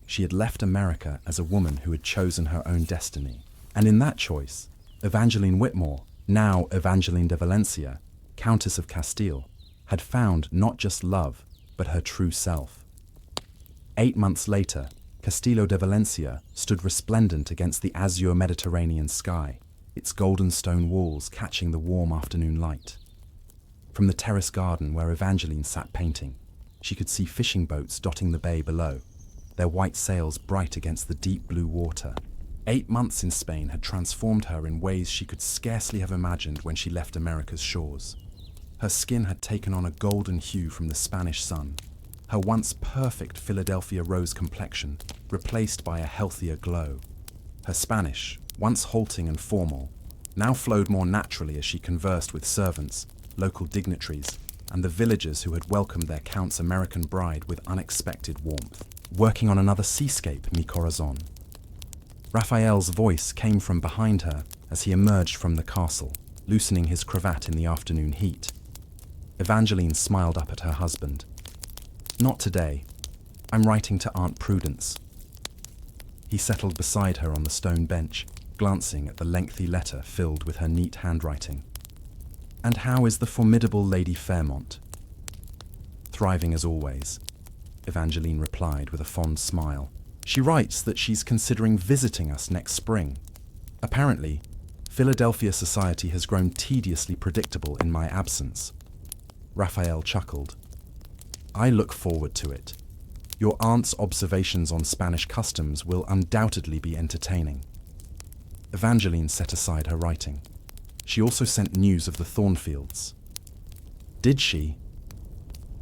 She had left America as a woman who had chosen her own destiny. And in that choice, Evangeline Whitmore, now Evangeline de Valencia, Countess of Castile, had found not just love, but her true self. 8 months later, Castillo de Valencia stood resplendent against the azure Mediterranean sky, its golden stone walls catching the warm afternoon light. From the terrace garden where Evangeline sat painting, she could see fishing boats dotting the bay below, their white sails bright against the deep blue water. 8 months in Spain had transformed her in ways she could scarcely have imagined when she left America's shores. Her skin had taken on a golden hue from the Spanish sun, her once perfect Philadelphia rose complexion replaced by a healthier glow. Her Spanish, once halting and formal, now flowed more naturally as she conversed with servants, local dignitaries, and the villagers who had welcomed their Count's American bride with unexpected warmth. "Working on another seascape, mi corazon." Raphael's voice came from behind her as he emerged from the castle, loosening his cravat in the afternoon heat. Evangeline smiled up at her husband. "Not today. I'm writing to Aunt Prudence." He settled beside her on the stone bench, glancing at the lengthy letter filled with her neat handwriting. "And how is the formidable Lady Fairmont?" "Thriving as always," Evangeline replied with a fond smile. "She writes that she's considering visiting us next spring. Apparently, Philadelphia society has grown tediously predictable in my absence." Raphael chuckled. "I look forward to it. Your aunt's observations on Spanish customs will undoubtedly be entertaining." Evangeline set aside her writing. She also sent news of the Thornfields. "Did she?"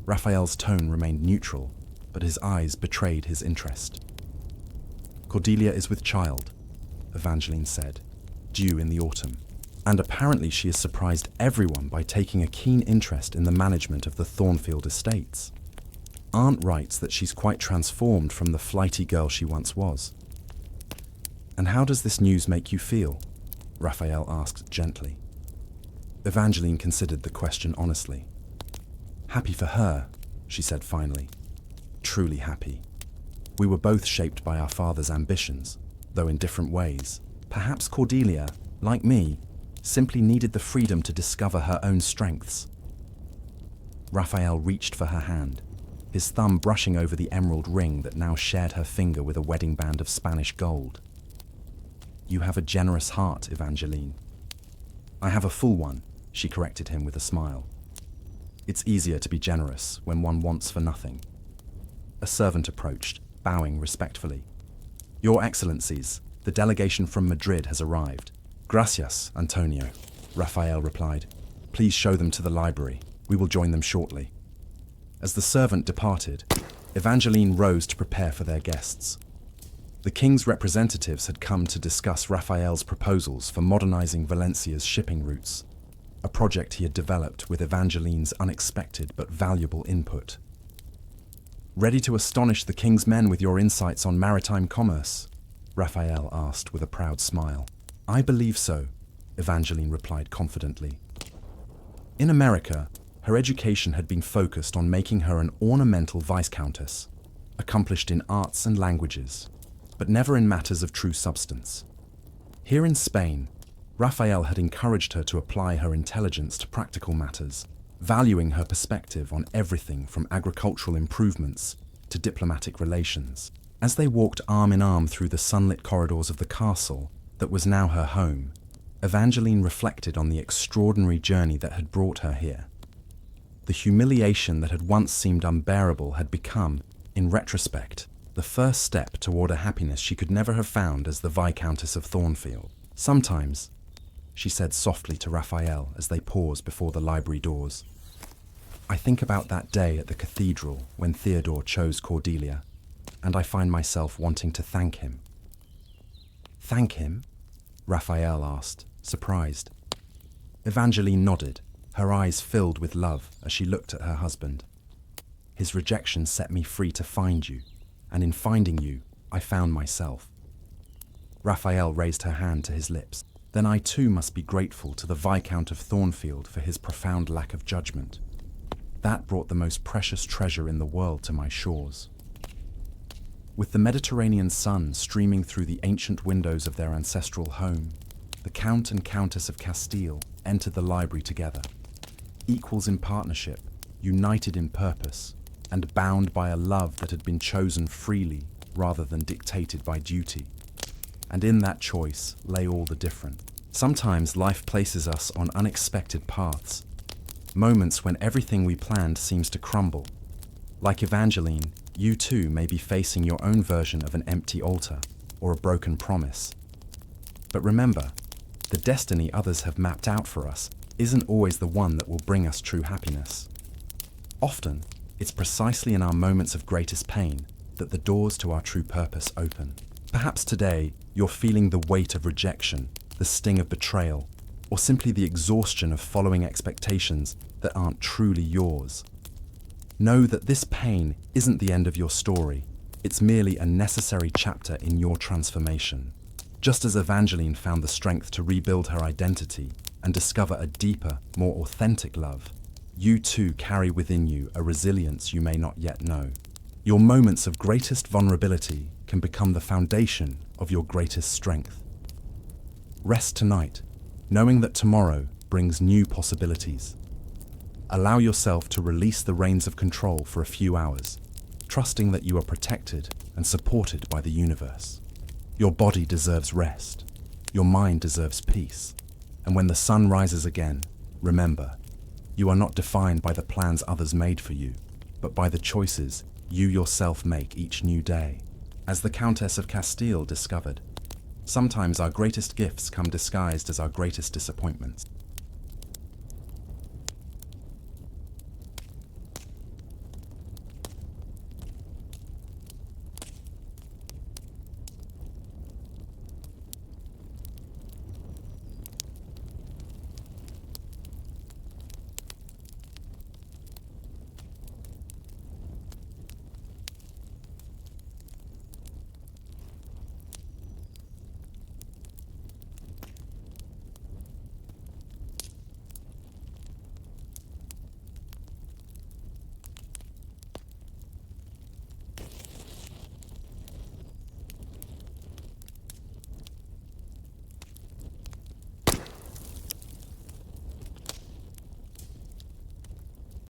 Raphael's tone remained neutral, but his eyes betrayed his interest. "Cordelia is with child," Evangeline said, "due in the autumn. And apparently she has surprised everyone by taking a keen interest in the management of the Thornfield estates. Aunt writes that she's quite transformed from the flighty girl she once was." "And how does this news make you feel?" Raphael asked gently. Evangeline considered the question honestly. "Happy for her," she said finally. "Truly happy. We were both shaped by our father's ambitions, though in different ways. Perhaps Cordelia, like me, simply needed the freedom to discover her own strengths. Raphael reached for her hand, his thumb brushing over the emerald ring that now shared her finger with a wedding band of Spanish gold. "You have a generous heart, Evangeline." "I have a full one," she corrected him with a smile. "It's easier to be generous when one wants for nothing." A servant approached, bowing respectfully. "Your Excellencies, the delegation from Madrid has arrived." "Gracias, Antonio," Raphael replied. "Please show them to the library. We will join them shortly." As the servant departed, Evangeline rose to prepare for their guests. The king's representatives had come to discuss Raphael's proposals for modernizing Valencia's shipping routes, a project he had developed with Evangeline's unexpected but valuable input. "Ready to astonish the king's men with your insights on maritime commerce?" Raphael asked with a proud smile. "I believe so," Evangeline replied confidently. In America, her education had been focused on making her an ornamental viscountess, accomplished in arts and languages, but never in matters of true substance. Here in Spain, Raphael had encouraged her to apply her intelligence to practical matters, valuing her perspective on everything from agricultural improvements to diplomatic relations. As they walked arm in arm through the sunlit corridors of the castle that was now her home, Evangeline reflected on the extraordinary journey that had brought her here. The humiliation that had once seemed unbearable had become, in retrospect, the first step toward a happiness she could never have found as the Viscountess of Thornfield. "Sometimes," she said softly to Raphael as they paused before the library doors, "I think about that day at the cathedral when Theodore chose Cordelia, and I find myself wanting to thank him." "Thank him?" Raphael asked, surprised. Evangeline nodded, her eyes filled with love as she looked at her husband. "His rejection set me free to find you, and in finding you, I found myself." Raphael raised her hand to his lips. "Then I too must be grateful to the Viscount of Thornfield for his profound lack of judgment. That brought the most precious treasure in the world to my shores." With the Mediterranean sun streaming through the ancient windows of their ancestral home, the Count and Countess of Castile entered the library together, equals in partnership, united in purpose, and bound by a love that had been chosen freely rather than dictated by duty. And in that choice lay all the difference. Sometimes life places us on unexpected paths, moments when everything we planned seems to crumble. Like Evangeline, you too may be facing your own version of an empty altar or a broken promise. But remember, the destiny others have mapped out for us isn't always the one that will bring us true happiness. Often, it's precisely in our moments of greatest pain that the doors to our true purpose open. Perhaps today, you're feeling the weight of rejection, the sting of betrayal, or simply the exhaustion of following expectations that aren't truly yours. Know that this pain isn't the end of your story. It's merely a necessary chapter in your transformation. Just as Evangeline found the strength to rebuild her identity and discover a deeper, more authentic love, you too carry within you a resilience you may not yet know. Your moments of greatest vulnerability can become the foundation of your greatest strength. Rest tonight, knowing that tomorrow brings new possibilities. Allow yourself to release the reins of control for a few hours, trusting that you are protected and supported by the universe. Your body deserves rest. Your mind deserves peace. And when the sun rises again, remember, you are not defined by the plans others made for you, but by the choices you yourself make each new day. As the Countess of Castile discovered, sometimes our greatest gifts come disguised as our greatest disappointments.